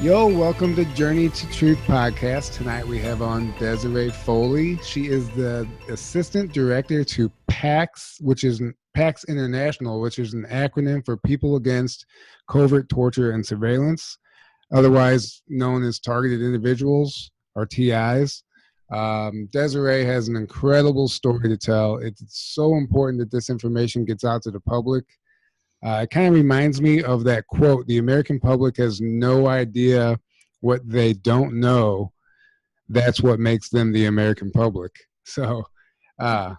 Yo, welcome to Journey to Truth podcast. Tonight we have on Deserie Foley. She is the assistant director to PACTS, which is PACTS International, which is an acronym for People Against Covert Torture and Surveillance, otherwise known as Targeted Individuals or TIs. Deserie has an incredible story to tell. It's so important that this information gets out to the public. It kind of reminds me of that quote, the American public has no idea what they don't know. That's what makes them the American public. So uh,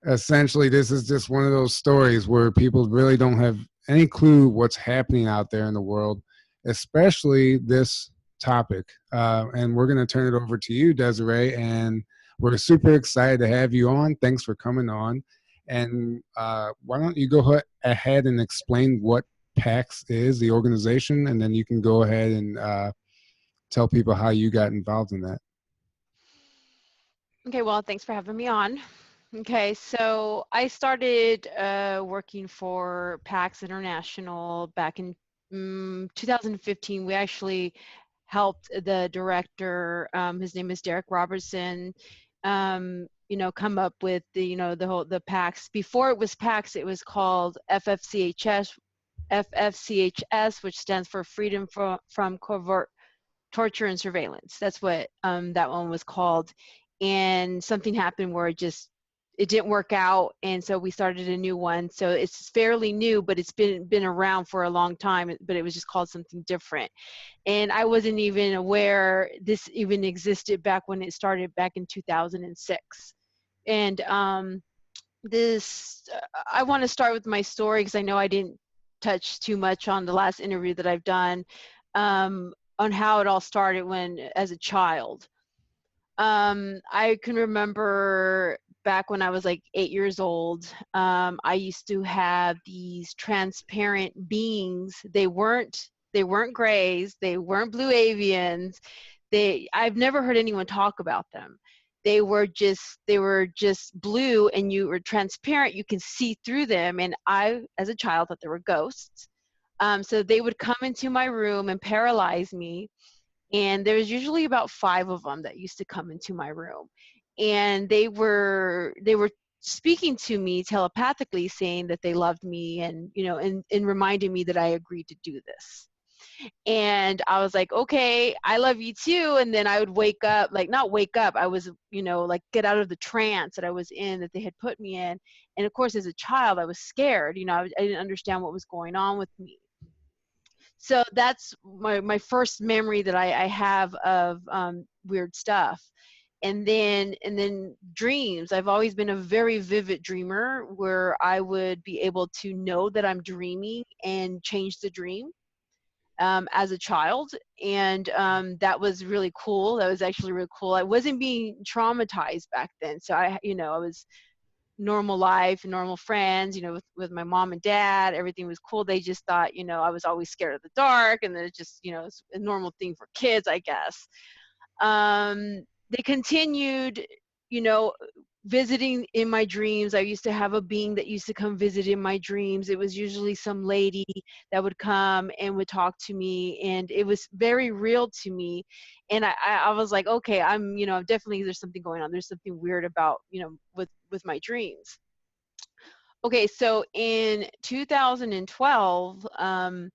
essentially, this is just one of those stories where people really don't have any clue what's happening out there in the world, especially this topic. And we're going to turn it over to you, Deserie, and we're super excited to have you on. Thanks for coming on. And why don't you go ahead and explain what PACTS is, the organization, and then you can go ahead and tell people how you got involved in that. Okay, well, thanks for having me on. Okay, so I started working for PACTS International back in 2015. We actually helped the director, his name is Derek Robertson, come up with the PACTS. Before it was PACTS, it was called FFCHS, which stands for Freedom from Covert Torture and Surveillance. That's what that one was called. And something happened where it didn't work out, and so we started a new one. So it's fairly new, but it's been around for a long time, but it was just called something different. And I wasn't even aware this even existed back when it started back in 2006. And I want to start with my story because I know I didn't touch too much on the last interview that I've done, on how it all started as a child. I can remember back when I was like 8 years old, I used to have these transparent beings. They weren't grays, they weren't blue avians. I've never heard anyone talk about them. They were just blue, and you were transparent. You can see through them. And I, as a child, thought they were ghosts. So they would come into my room and paralyze me. And there was usually about 5 of them that used to come into my room, and they were speaking to me telepathically, saying that they loved me, and and reminding me that I agreed to do this. And I was like, okay, I love you too. And then I would wake up, like, not wake up, I was like get out of the trance that I was in, that they had put me in. And of course, as a child, I was scared. I didn't understand what was going on with me. So that's my first memory that I have of weird stuff. And then dreams. I've always been a very vivid dreamer, where I would be able to know that I'm dreaming and change the dream, as a child. And that was really cool. That was actually really cool. I wasn't being traumatized back then. So I was normal life, normal friends, with my mom and dad. Everything was cool. They just thought, I was always scared of the dark, and then it's just, it's a normal thing for kids, I guess. They continued, visiting in my dreams. I used to have a being that used to come visit in my dreams. It was usually some lady that would come and would talk to me, and it was very real to me. And I was like, okay, I'm, definitely there's something going on. There's something weird about, with my dreams. Okay, so in 2012, I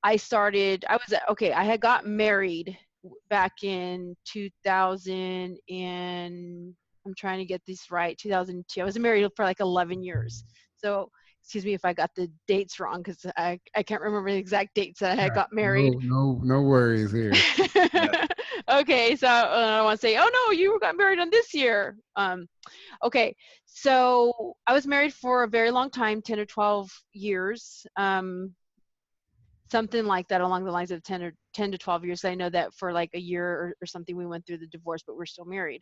had got married back in 2000, and I'm trying to get this right, 2002. I was married for like 11 years. So excuse me if I got the dates wrong, because I can't remember the exact dates that I had got married. No worries here. Okay, so I don't want to say, oh no, you got married on this year. Okay, so I was married for a very long time, 10 or 12 years. Something like that, along the lines of 10 to 12 years. I know that for like a year or something, we went through the divorce, but we're still married.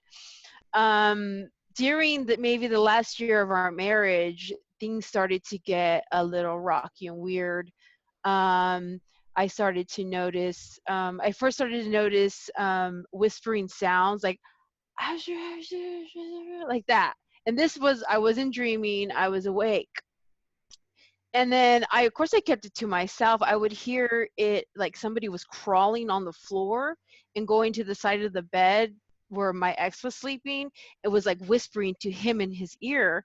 During maybe the last year of our marriage, things started to get a little rocky and weird. I started to notice, I first started to notice whispering sounds, like like that. And I wasn't dreaming, I was awake. And then of course I kept it to myself. I would hear it like somebody was crawling on the floor and going to the side of the bed where my ex was sleeping. It was like whispering to him in his ear.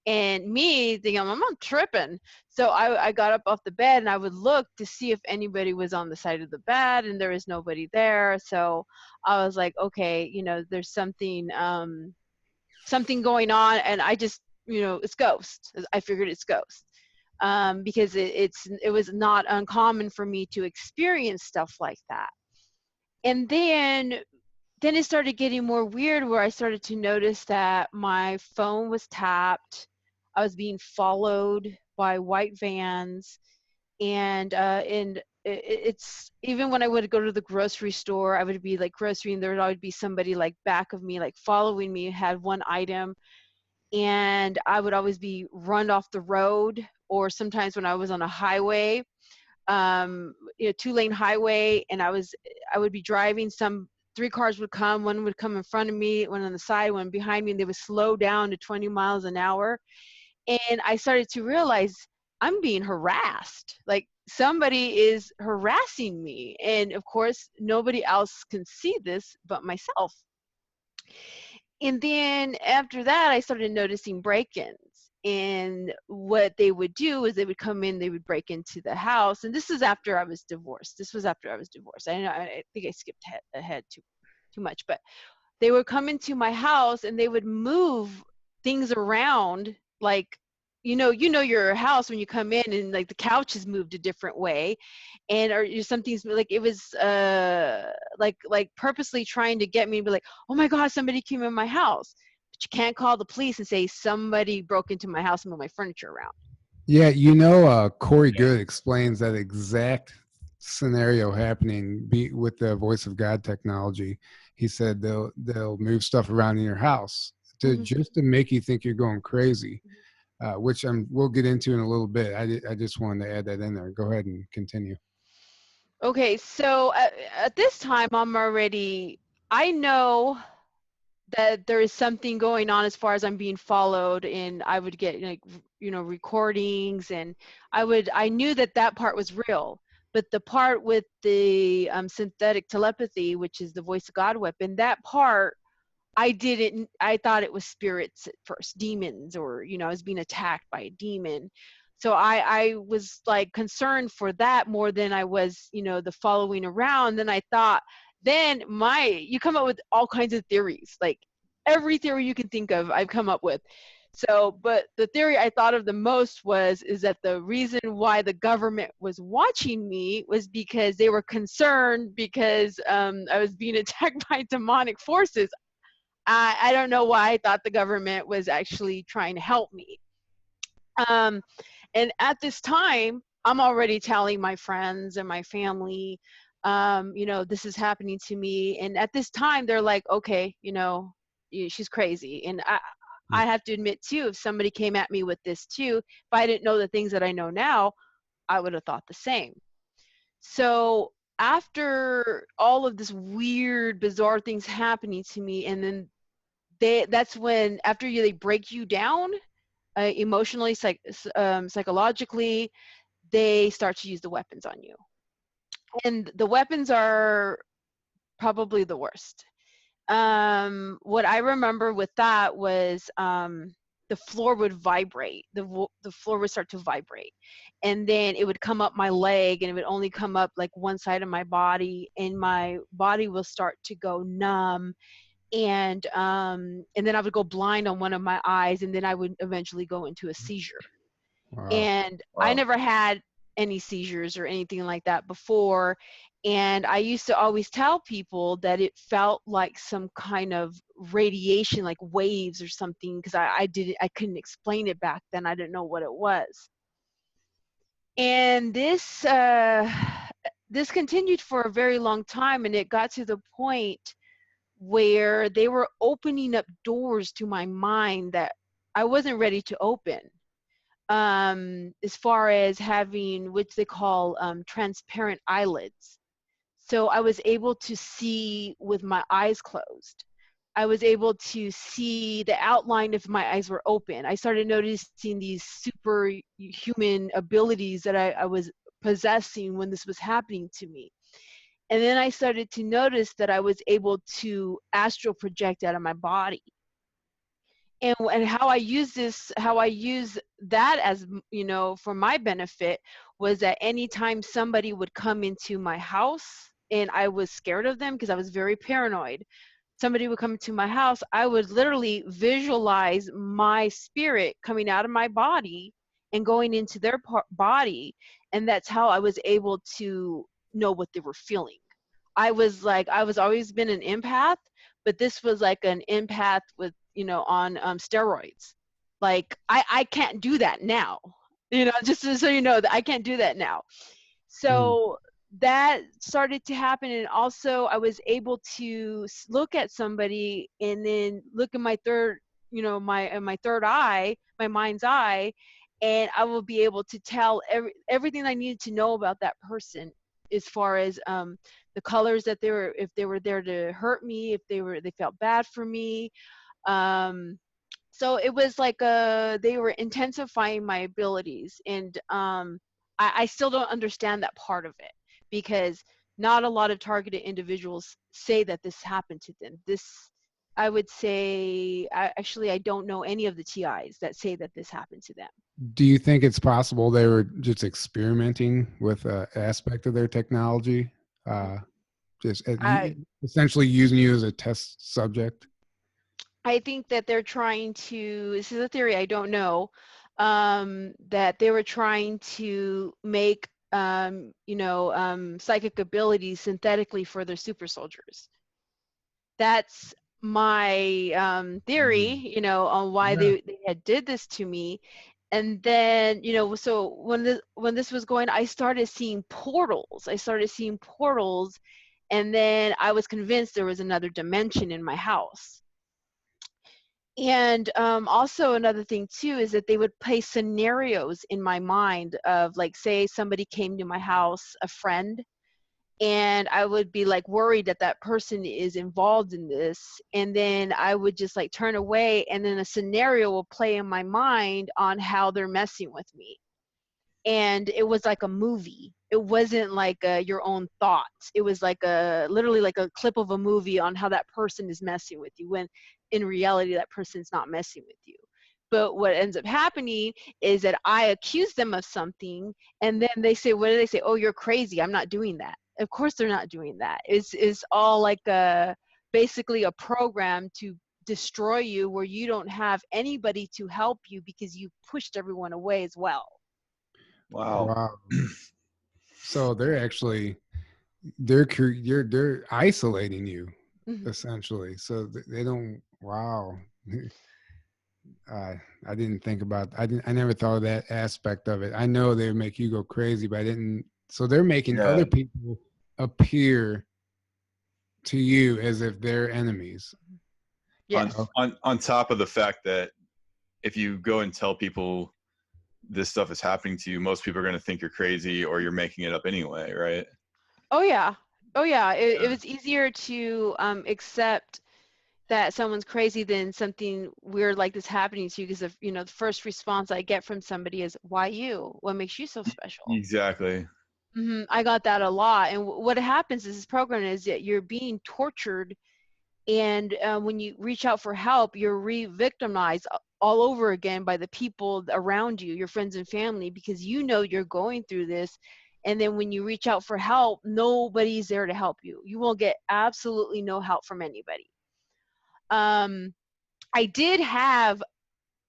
And me thinking, I'm not tripping. So I got up off the bed and I would look to see if anybody was on the side of the bed, and there was nobody there. So I was like, okay, there's something going on, and I just, it's ghost. I figured it's ghost. Because it was not uncommon for me to experience stuff like that. And then it started getting more weird, where I started to notice that my phone was tapped. I was being followed by white vans, and it's even when I would go to the grocery store, I would be like grocery, and there would always be somebody like back of me, like following me, had one item, and I would always be run off the road. Or sometimes when I was on a highway, 2-lane highway, and I would be driving, three cars would come, one would come in front of me, one on the side, one behind me, and they would slow down to 20 miles an hour. And I started to realize I'm being harassed. Like somebody is harassing me. And of course, nobody else can see this but myself. And then after that, I started noticing break-ins. And what they would do is they would come in, they would break into the house. And this is after I was divorced. I know, I think I skipped ahead too much, but they would come into my house and they would move things around, like, your house when you come in, and like the couch is moved a different way, and or something's like, it was like purposely trying to get me to be like, oh my god, somebody came in my house. But you can't call the police and say somebody broke into my house and moved my furniture around. Yeah, Corey Good explains that exact scenario happening with the voice of God technology. He said they'll move stuff around in your house just to make you think you're going crazy, which we'll get into in a little bit. I just wanted to add that in there. Go ahead and continue. Okay, so at this time, I know that there is something going on as far as I'm being followed, and I would get like, recordings, and I knew that part was real. But the part with the synthetic telepathy, which is the voice of God weapon, that part, I thought it was spirits at first, demons, or, I was being attacked by a demon. So I was like concerned for that more than I was, the following around. Then I thought, you come up with all kinds of theories, like every theory you can think of, I've come up with. So, but the theory I thought of the most is that the reason why the government was watching me was because they were concerned because I was being attacked by demonic forces. I don't know why I thought the government was actually trying to help me. And at this time, I'm already telling my friends and my family, this is happening to me. And at this time, they're like, okay, she's crazy. And I have to admit, too, if somebody came at me with this, too, if I didn't know the things that I know now, I would have thought the same. So after all of this weird, bizarre things happening to me, and then that's when, after they break you down emotionally, psychologically, they start to use the weapons on you. And the weapons are probably the worst. What I remember with that was the floor would vibrate. The floor would start to vibrate. And then it would come up my leg, and it would only come up like one side of my body, and my body will start to go numb. And then I would go blind on one of my eyes, and then I would eventually go into a seizure. Wow. And I never had any seizures or anything like that before. And I used to always tell people that it felt like some kind of radiation, like waves or something, because I couldn't explain it back then. I didn't know what it was. And this continued for a very long time, and it got to the point where they were opening up doors to my mind that I wasn't ready to open. As far as having, which they call transparent eyelids. So I was able to see with my eyes closed. I was able to see the outline if my eyes were open. I started noticing these superhuman abilities that I was possessing when this was happening to me. And then I started to notice that I was able to astral project out of my body. And how I use that as, for my benefit, was that anytime somebody would come into my house and I was scared of them because I was very paranoid, somebody would come into my house, I would literally visualize my spirit coming out of my body and going into their body. And that's how I was able to know what they were feeling. I was always been an empath, but this was like an empath with, on steroids. Like I can't do that now, just so you know that I can't do that now. So that started to happen. And also I was able to look at somebody and then look at my third, my third eye, my mind's eye, and I will be able to tell everything I needed to know about that person, as far as the colors that if they were there to hurt me, if they felt bad for me. So it was like they were intensifying my abilities. And I still don't understand that part of it, because not a lot of targeted individuals say that this happened to them. I would say, I don't know any of the TIs that say that this happened to them. Do you think it's possible they were just experimenting with an aspect of their technology, just essentially using you as a test subject? I think that they're trying to, this is a theory, I don't know, that they were trying to make, psychic abilities synthetically for their super soldiers. That's my theory, on why they had did this to me. And then, so when this was going, I started seeing portals. And then I was convinced there was another dimension in my house. And also another thing too is that they would play scenarios in my mind of, like, say somebody came to my house, a friend, and I would be like worried that that person is involved in this, and then I would just like turn away, and then a scenario will play in my mind on how they're messing with me. And it was like a movie. It wasn't like your own thoughts. It was like literally like a clip of a movie on how that person is messing with you, when in reality that person's not messing with you. But what ends up happening is that I accuse them of something, and then they say, what do they say? Oh, you're crazy. I'm not doing that. Of course they're not doing that. It's all like basically a program to destroy you, where you don't have anybody to help you because you pushed everyone away as well. Wow. So they're actually they're isolating you, essentially. So they don't. Wow. I didn't think about. I never thought of that aspect of it. I know they make you go crazy, but I didn't. So they're making other people appear to you as if they're enemies. Yes. On top of the fact that if you go and tell people this stuff is happening to you, most people are going to think you're crazy or you're making it up anyway, right? Oh yeah. It was easier to accept that someone's crazy than something weird like this happening to you, because of, the first response I get from somebody is, why you? What makes you so special? Exactly. I got that a lot. And what happens is, this program is that you're being tortured, and when you reach out for help, you're re-victimized all over again by the people around you, your friends and family, because you're going through this. And then when you reach out for help, nobody's there to help you. You will get absolutely no help from anybody. I did have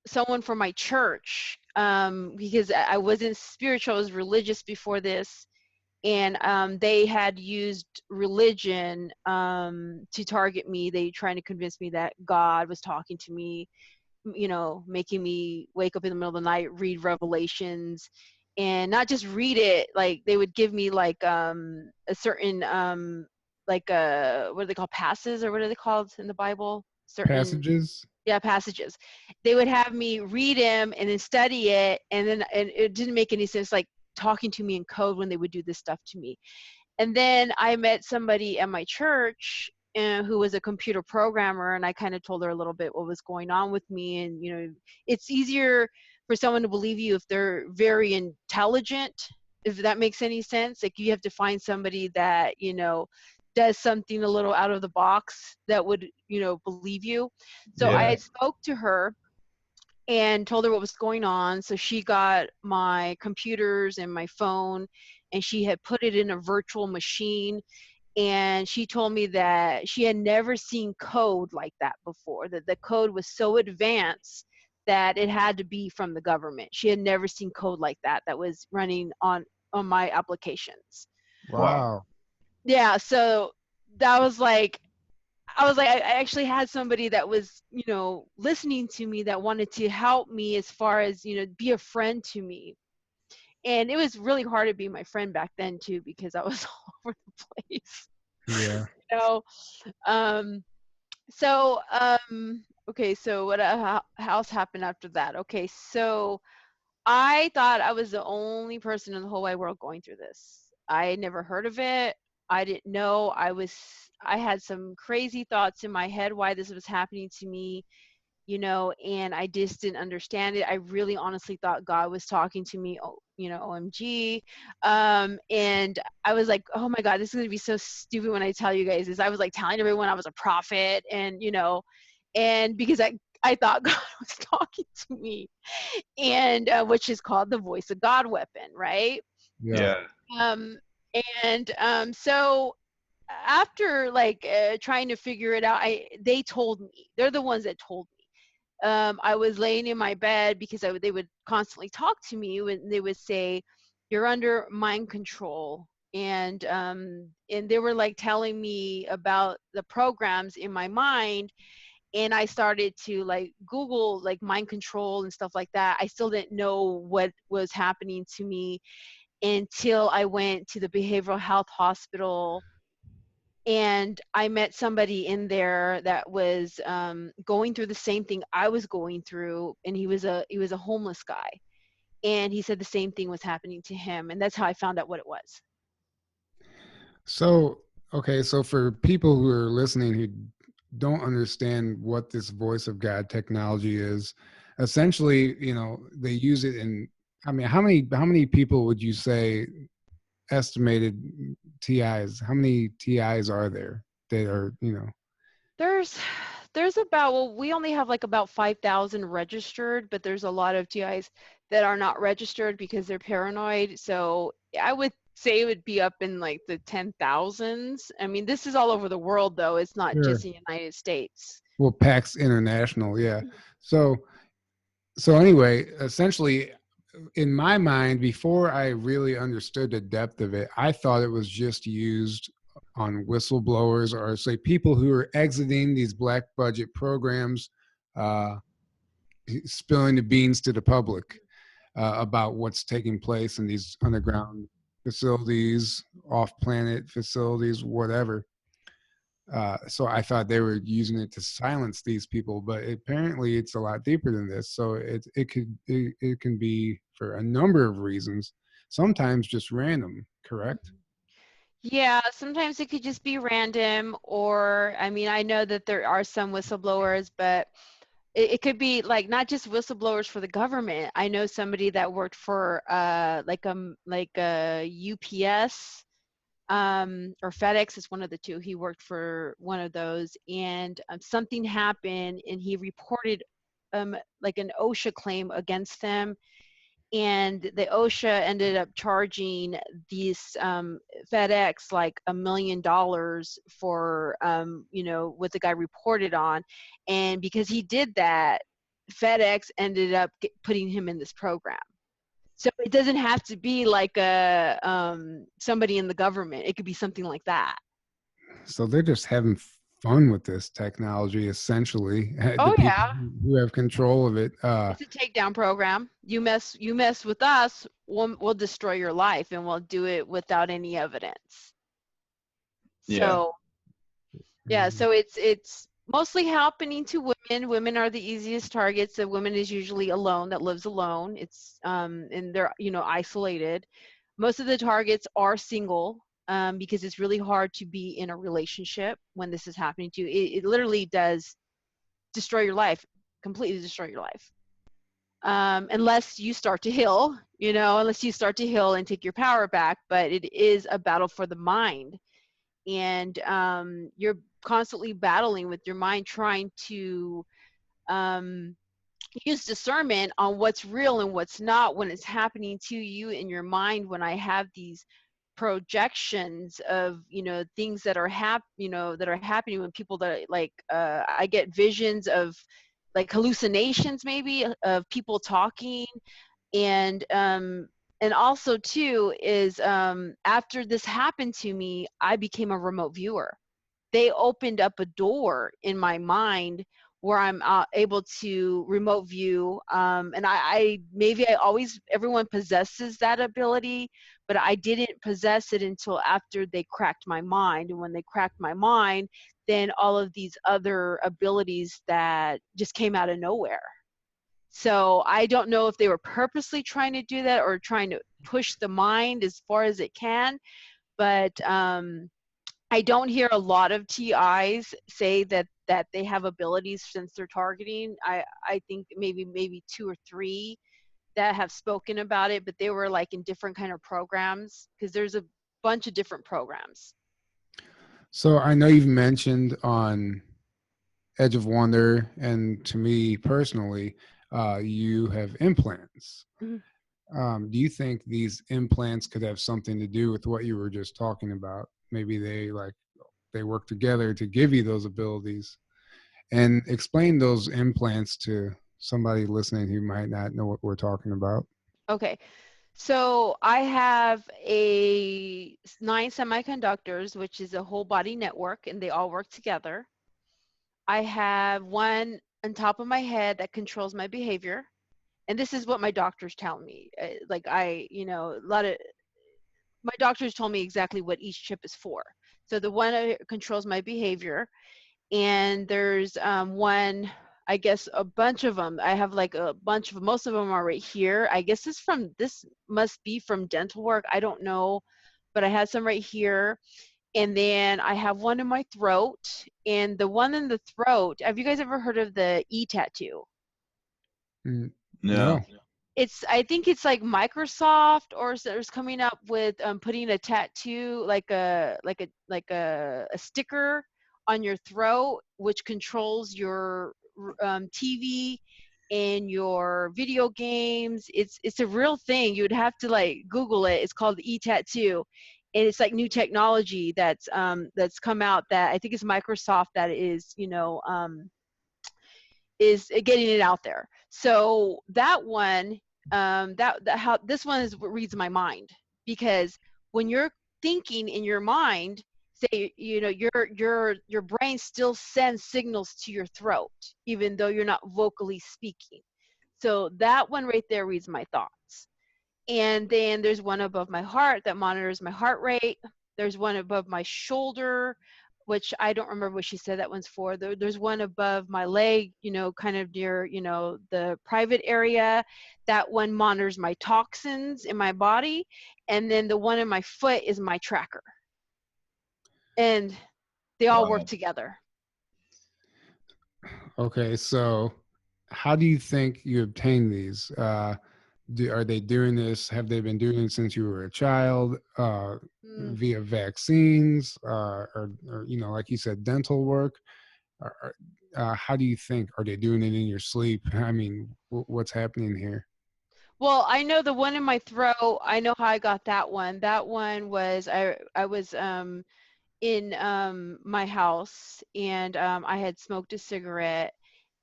someone from my church, because I wasn't spiritual, I was religious before this. And they had used religion to target me. They trying to convince me that God was talking to me, making me wake up in the middle of the night, read Revelations, and not just read it. Like, they would give me like a certain what are they called, passages, or what are they called in the Bible? Certain passages. Yeah, passages. They would have me read them and then study it, and it didn't make any sense, like talking to me in code when they would do this stuff to me. And then I met somebody at my church, who was a computer programmer, and I kind of told her a little bit what was going on with me. And it's easier for someone to believe you if they're very intelligent, if that makes any sense. Like, you have to find somebody that does something a little out of the box that would believe you. So Yeah. I had spoke to her and told her what was going on. So she got my computers and my phone, and she had put it in a virtual machine. And she told me that she had never seen code like that before, that the code was so advanced that it had to be from the government. She had never seen code like that was running on my applications. Wow. Yeah, so that was like, I actually had somebody that was, listening to me, that wanted to help me as far as, be a friend to me. And it was really hard to be my friend back then too, because I was all over the place. Yeah. Um, so, okay, so what else happened after that? Okay, so I thought I was the only person in the whole wide world going through this. I had never heard of it. I didn't know. I had some crazy thoughts in my head why this was happening to me, and I just didn't understand it. I really honestly thought God was talking to me, OMG. And I was like, oh my God, this is going to be so stupid when I tell you guys this. I was like telling everyone I was a prophet, and, and because I thought God was talking to me, and which is called the voice of God weapon, right? Yeah. Um, so after trying to figure it out, they told me, they're the ones that told me. I was laying in my bed because they would constantly talk to me, and they would say, "You're under mind control," and they were like telling me about the programs in my mind. And I started to Google mind control and stuff like that. I still didn't know what was happening to me until I went to the behavioral health hospital, and I met somebody in there that was going through the same thing I was going through, and he was a homeless guy, and he said the same thing was happening to him, and that's how I found out what it was. So, okay, so for people who are listening who don't understand what this voice of God technology is, essentially, they use it in, I mean, how many people would you say estimated TIs? How many TIs are there that are, There's about, well, we only have about 5,000 registered, but there's a lot of TIs that are not registered because they're paranoid. So I would say it would be up in the 10,000s. I mean, this is all over the world, though. It's not Sure. just in the United States. Well, PACTS International, yeah. So anyway, essentially, in my mind, before I really understood the depth of it, I thought it was just used on whistleblowers, or say people who are exiting these black budget programs, spilling the beans to the public about what's taking place in these underground facilities, off-planet facilities, whatever. So I thought they were using it to silence these people, but apparently it's a lot deeper than this. So it can be for a number of reasons, sometimes just random, correct? Yeah, sometimes it could just be random, or I mean, I know that there are some whistleblowers, but it could be not just whistleblowers for the government. I know somebody that worked for like a UPS or FedEx is one of the two. He worked for one of those, and something happened, and he reported an OSHA claim against them, and the OSHA ended up charging these FedEx $1 million for what the guy reported on, and because he did that, FedEx ended up putting him in this program. So it doesn't have to be somebody in the government. It could be something like that. So they're just having fun with this technology, essentially. Oh The people yeah, who have control of it. it's a takedown program. You mess with us, we'll destroy your life, and we'll do it without any evidence. So yeah, so it's mostly happening to women. Women are the easiest targets. A woman is usually alone, that lives alone. It's and they're isolated. Most of the targets are single. because it's really hard to be in a relationship when this is happening to you. It literally does destroy your life, completely destroy your life. Unless you start to heal, unless you start to heal and take your power back. But it is a battle for the mind. And you're constantly battling with your mind, trying to use discernment on what's real and what's not when it's happening to you in your mind. When I have these projections of things that are that are happening when people that I get visions of like hallucinations maybe of people talking. And also too is after this happened to me, I became a remote viewer. They opened up a door in my mind where I'm able to remote view. And I always, everyone possesses that ability, but I didn't possess it until after they cracked my mind. And when they cracked my mind, then all of these other abilities that just came out of nowhere. So I don't know if they were purposely trying to do that or trying to push the mind as far as it can, but I don't hear a lot of TIs say that they have abilities since they're targeting. I think maybe 2 or 3 that have spoken about it, but they were like in different kind of programs, because there's a bunch of different programs. So I know you've mentioned on Edge of Wonder, and to me personally, you have implants. Mm-hmm. Do you think these implants could have something to do with what you were just talking about? Maybe they work together to give you those abilities. And explain those implants to somebody listening who might not know what we're talking about. Okay. So I have 9 semiconductors, which is a whole body network, and they all work together. I have one on top of my head that controls my behavior. And this is what my doctors tell me. My doctors told me exactly what each chip is for. So the one that controls my behavior, and there's one, I guess a bunch of them. I have like a bunch of, most of them are right here. I guess this must be from dental work. I don't know, but I had some right here. And then I have one in my throat, and the one in the throat, have you guys ever heard of the E-tattoo? No. I think it's like Microsoft or is coming up with putting a tattoo, like a sticker on your throat, which controls your TV and your video games. It's a real thing. You would have to like Google it. It's called E-tattoo, and it's like new technology that's come out that I think is Microsoft that is is getting it out there. So that one, how this one is what reads my mind, because when you're thinking in your mind, say your brain still sends signals to your throat even though you're not vocally speaking. So that one right there reads my thoughts. And then there's one above my heart that monitors my heart rate. There's one above my shoulder, which I don't remember what she said that one's for. There's one above my leg, kind of near, the private area. That one monitors my toxins in my body. And then the one in my foot is my tracker. And they all work together. Okay, so how do you think you obtain these? Are they doing this? Have they been doing it since you were a child, via vaccines, or like you said, dental work? How do you think? Are they doing it in your sleep? I mean, what's happening here? Well, I know the one in my throat. I know how I got that one. That one was I was in my house, and I had smoked a cigarette,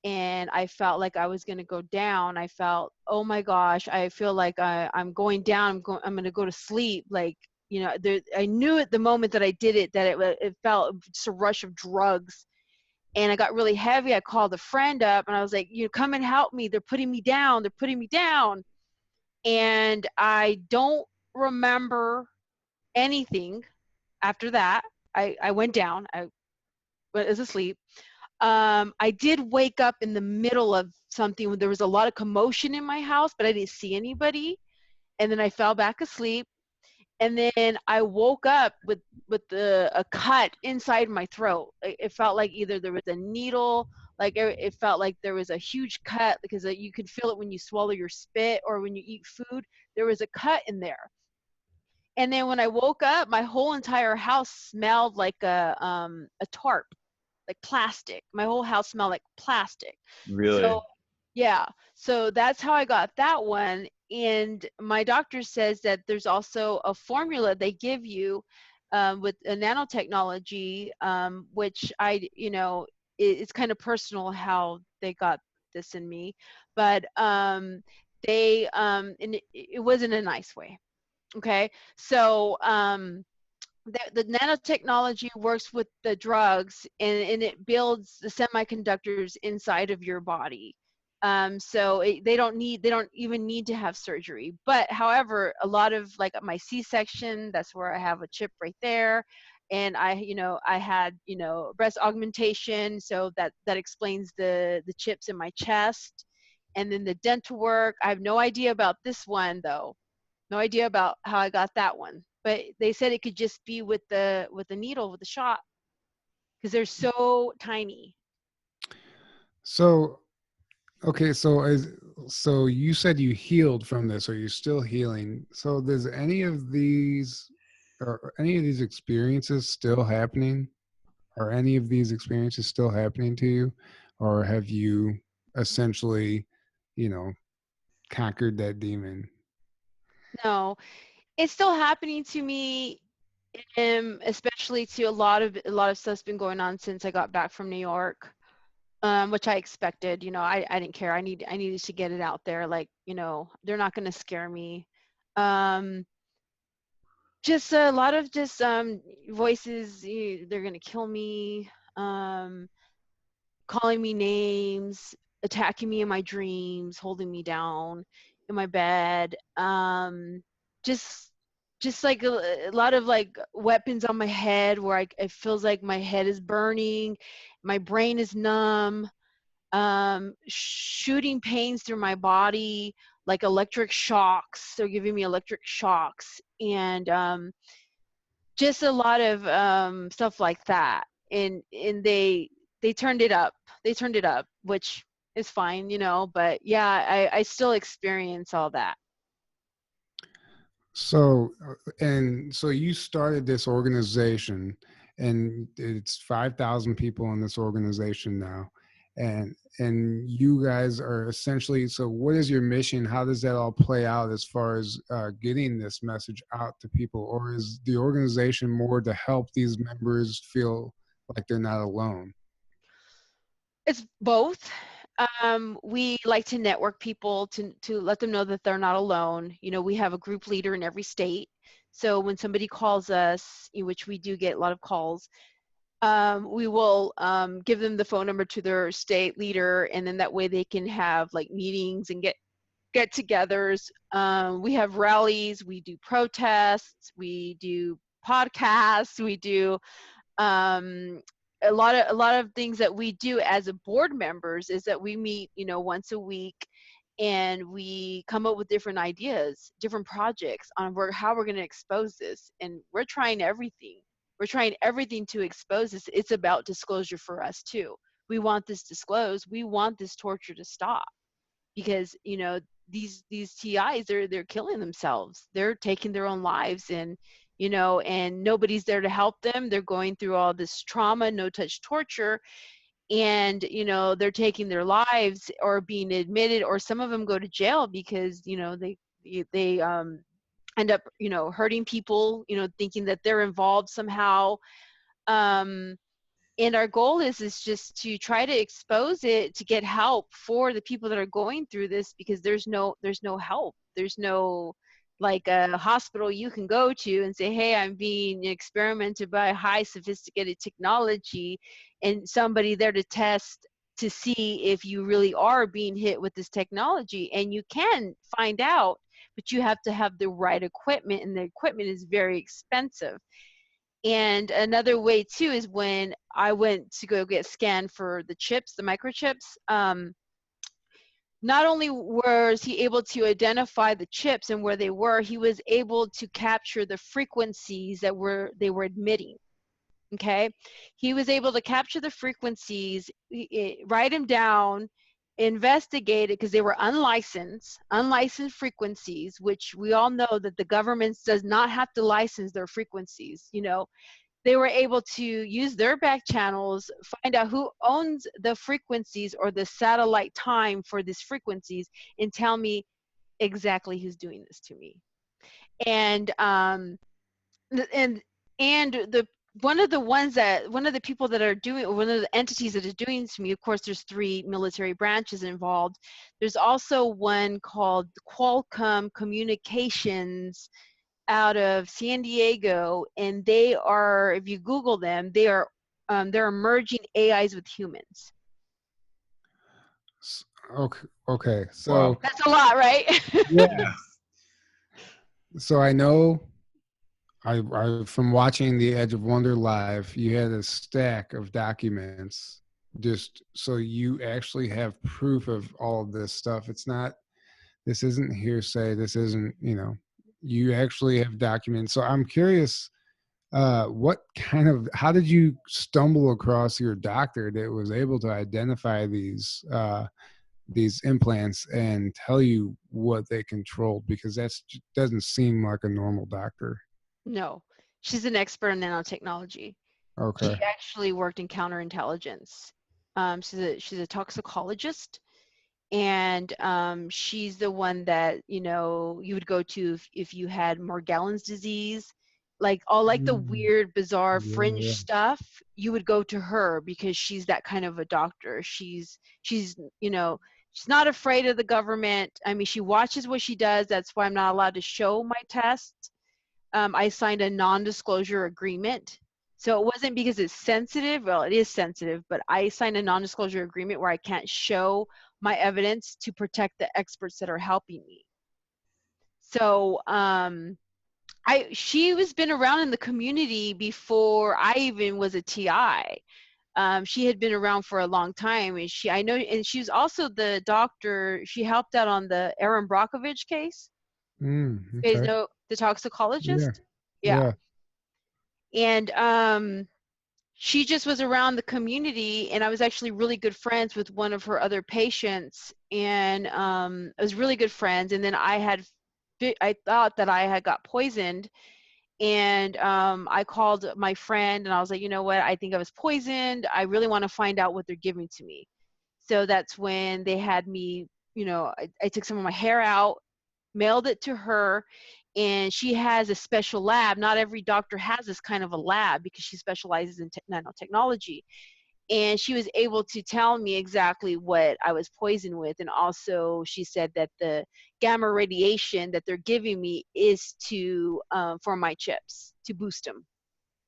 and I felt like I was going to go down. I felt, oh my gosh, I feel like I'm going down. I'm going to go to sleep. Like, I knew at the moment that I did it that it felt just a rush of drugs. And I got really heavy. I called a friend up and I was like, come and help me. They're putting me down. They're putting me down. And I don't remember anything after that. I went down. I was asleep. I did wake up in the middle of something when there was a lot of commotion in my house, but I didn't see anybody. And then I fell back asleep. And then I woke up with a cut inside my throat. It felt like either there was a needle, like it felt like there was a huge cut, because you could feel it when you swallow your spit or when you eat food. There was a cut in there. And then when I woke up, my whole entire house smelled like a tarp, like plastic. My whole house smelled like plastic. Really? So yeah, so that's how I got that one. And my doctor says that there's also a formula they give you with a nanotechnology, which it's kind of personal how they got this in me, but and it wasn't a nice way. Okay, so the nanotechnology works with the drugs, and it builds the semiconductors inside of your body. They don't even need to have surgery. But however, a lot of, like, my C-section, that's where I have a chip right there. And I had, breast augmentation. So that explains the chips in my chest. And then the dental work, I have no idea about this one though. No idea about how I got that one, but they said it could just be with the needle, with the shot, because they're so tiny. So, okay, so you said you healed from this, or you're still healing. So does any of these, or any of these experiences still happening? Are any of these experiences still happening to you? Or have you essentially, you know, conquered that demon? No, it's still happening to me, especially to a lot of stuff's been going on since I got back from New York, which I expected. I didn't care. I needed to get it out there. Like, they're not going to scare me. Um, just a lot of just voices. They're going to kill me. Calling me names, attacking me in my dreams, holding me down in my bed. Just like a lot of, like, weapons on my head, where it feels like my head is burning, my brain is numb. Shooting pains through my body, like electric shocks. They're giving me electric shocks, and just a lot of stuff like that. And they turned it up. They turned it up, which is fine, but yeah, I still experience all that. So, and so you started this organization, and it's 5,000 people in this organization now. And you guys are essentially, so what is your mission? How does that all play out as far as getting this message out to people? Or is the organization more to help these members feel like they're not alone? It's both. We like to network people to let them know that they're not alone. We have a group leader in every state. So when somebody calls us, which we do get a lot of calls, we will give them the phone number to their state leader, and then that way they can have, like, meetings and get-togethers. We have rallies, we do protests, we do podcasts, we do a lot of things that we do as a board members is that we meet, once a week, and we come up with different ideas, different projects on how we're going to expose this. And we're trying everything. We're trying everything to expose this. It's about disclosure for us too. We want this disclosed. We want this torture to stop, because these TIs, they're killing themselves. They're taking their own lives, and and nobody's there to help them. They're going through all this trauma, no touch torture, and they're taking their lives, or being admitted, or some of them go to jail because they end up hurting people, thinking that they're involved somehow. And our goal is just to try to expose it, to get help for the people that are going through this, because there's no help. There's no, like, a hospital you can go to and say, hey, I'm being experimented by high sophisticated technology, and somebody there to test to see if you really are being hit with this technology. And you can find out, but you have to have the right equipment, and the equipment is very expensive. And another way too is when I went to go get scanned for the chips, the microchips, not only was he able to identify the chips and where they were, he was able to capture the frequencies that they were emitting. Okay, he was able to capture the frequencies, write them down, investigate it, because they were unlicensed frequencies, which we all know that the government does not have to license their frequencies. You know, they were able to use their back channels, find out who owns the frequencies or the satellite time for these frequencies, and tell me exactly who's doing this to me. And and the one of the people that are doing, one of the entities that is doing to me, of course there's 3 military branches involved. There's also one called Qualcomm Communications out of San Diego, and they are, if you Google them, they're merging AIs with humans. Okay. So Wow. That's a lot, right? yeah. So I know I from watching The Edge of Wonder live, you had a stack of documents just so you actually have proof of all of this stuff. This isn't hearsay. This isn't, you actually have documents. So I'm curious, how did you stumble across your doctor that was able to identify these implants and tell you what they controlled? Because doesn't seem like a normal doctor. No, she's an expert in nanotechnology. Okay. She actually worked in counterintelligence. She's a toxicologist, and she's the one that you would go to if you had Morgellons disease, like the weird, bizarre fringe stuff. You would go to her because she's that kind of a doctor. She's she's not afraid of the government. I mean, she watches what she does. That's why I'm not allowed to show my tests. I signed a non-disclosure agreement. So it wasn't because it's sensitive. Well, it is sensitive, but I signed a non-disclosure agreement where I can't show my evidence to protect the experts that are helping me. So she was been around in the community before I even was a TI. She had been around for a long time, and she was also the doctor. She helped out on the Aaron Brockovich case. Okay. You guys know the toxicologist? Yeah. And she just was around the community, and I was actually really good friends with one of her other patients, and I was really good friends. And then I thought that I had got poisoned, and I called my friend, and I was like, you know what, I think I was poisoned. I really want to find out what they're giving to me. So that's when they had me, I took some of my hair out, mailed it to her, and she has a special lab. Not every doctor has this kind of a lab because she specializes in nanotechnology. And she was able to tell me exactly what I was poisoned with. And also she said that the gamma radiation that they're giving me is for my chips, to boost them.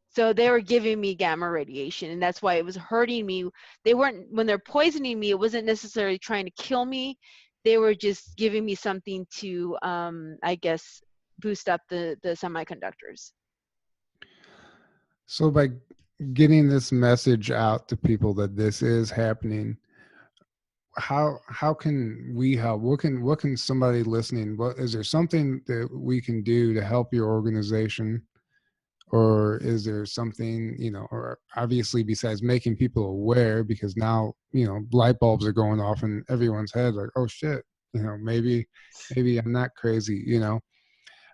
So they were giving me gamma radiation, and that's why it was hurting me. When they're poisoning me, it wasn't necessarily trying to kill me. They were just giving me something to, I guess, boost up the semiconductors. So by getting this message out to people that this is happening, how can we help? What can somebody listening? Is there something that we can do to help your organization? Or is there something, or obviously besides making people aware, because now, light bulbs are going off in everyone's head, like, oh shit, maybe I'm not crazy,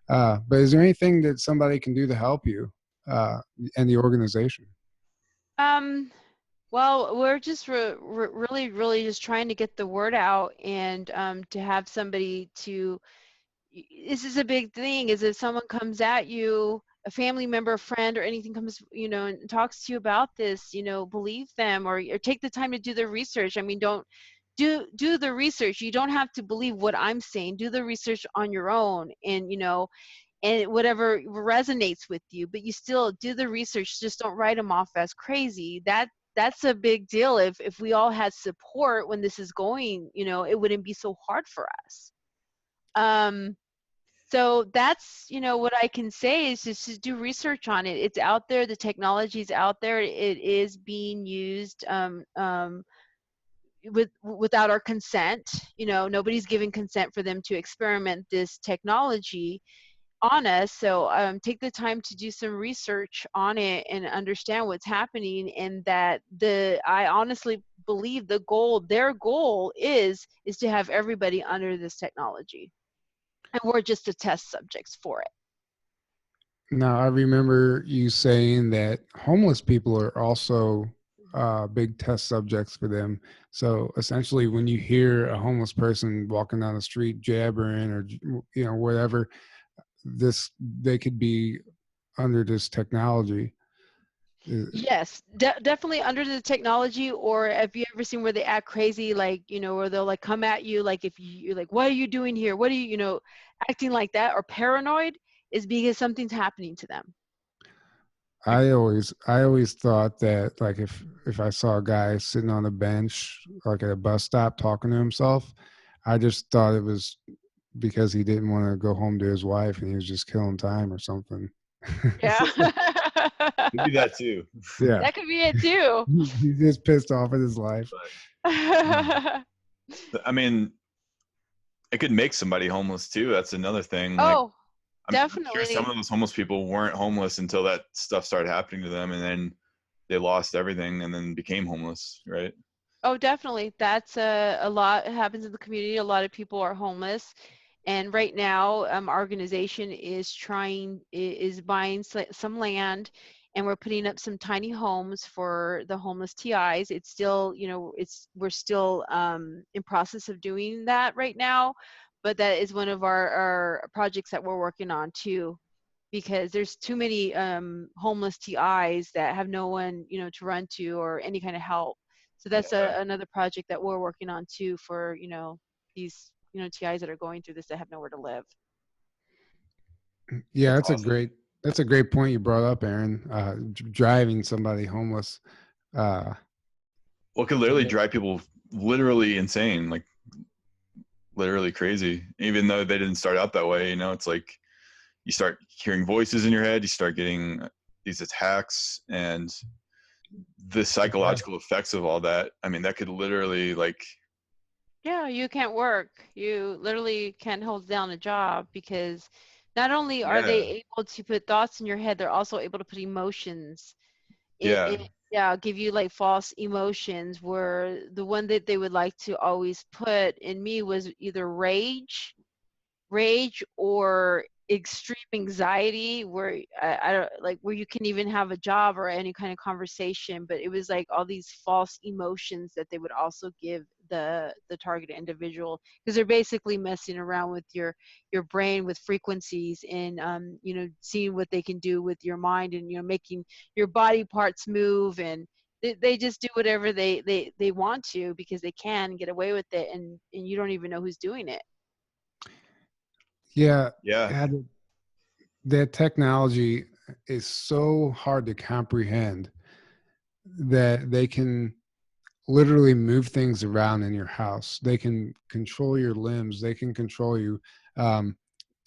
but is there anything that somebody can do to help you and the organization? Well, we're just really, really just trying to get the word out, and to have somebody this is a big thing, is if someone comes at you, a family member, a friend, or anything comes, and talks to you about this, believe them, or take the time to do the research. I mean, don't do the research. You don't have to believe what I'm saying. Do the research on your own, and and whatever resonates with you, but you still do the research. Just don't write them off as crazy. That's a big deal. If we all had support when this is going, it wouldn't be so hard for us. So that's, what I can say is just to do research on it. It's out there. The technology is out there. It is being used. without our consent. Nobody's giving consent for them to experiment this technology on us. So take the time to do some research on it and understand what's happening, and that I honestly believe their goal is to have everybody under this technology, and we're just the test subjects for it. Now, I remember you saying that homeless people are also big test subjects for them. So essentially, when you hear a homeless person walking down the street jabbering or whatever, they could be under this technology. Yes, definitely under the technology. Or have you ever seen where they act crazy, like, where they'll like come at you, like if you're like, what are you doing here? What are you, acting like that, or paranoid, is because something's happening to them. I always thought that, like, if I saw a guy sitting on a bench, like at a bus stop talking to himself, I just thought it was because he didn't want to go home to his wife and he was just killing time or something. Yeah. Could be that too. Yeah. That could be it too. He's just pissed off at his life. I mean, it could make somebody homeless too. That's another thing. Oh, I'm definitely. sure some of those homeless people weren't homeless until that stuff started happening to them, and then they lost everything and then became homeless, right? Oh, definitely. That's a lot happens in the community. A lot of people are homeless. And right now, our organization is buying some land, and we're putting up some tiny homes for the homeless TIs. It's still, we're still in process of doing that right now, but that is one of our projects that we're working on too, because there's too many homeless TIs that have no one, to run to or any kind of help. So that's another project that we're working on too, for, these TIs that are going through this that have nowhere to live. Yeah, That's awesome. That's a great point you brought up, Aaron. Driving somebody homeless. Well, it could literally drive people literally insane, like literally crazy, even though they didn't start out that way. It's like you start hearing voices in your head, you start getting these attacks, and the psychological effects of all that. I mean, that could literally Yeah, you can't work. You literally can't hold down a job, because not only are they able to put thoughts in your head, they're also able to put emotions. Give you like false emotions, where the one that they would like to always put in me was either rage or extreme anxiety, where I don't like, where you can even have a job or any kind of conversation, but it was like all these false emotions that they would also give the targeted individual, because they're basically messing around with your brain with frequencies, and seeing what they can do with your mind, and making your body parts move, and they just do whatever they want to, because they can get away with it, and you don't even know who's doing it. Yeah. yeah. That technology is so hard to comprehend that they can literally move things around in your house. They can control your limbs. They can control you.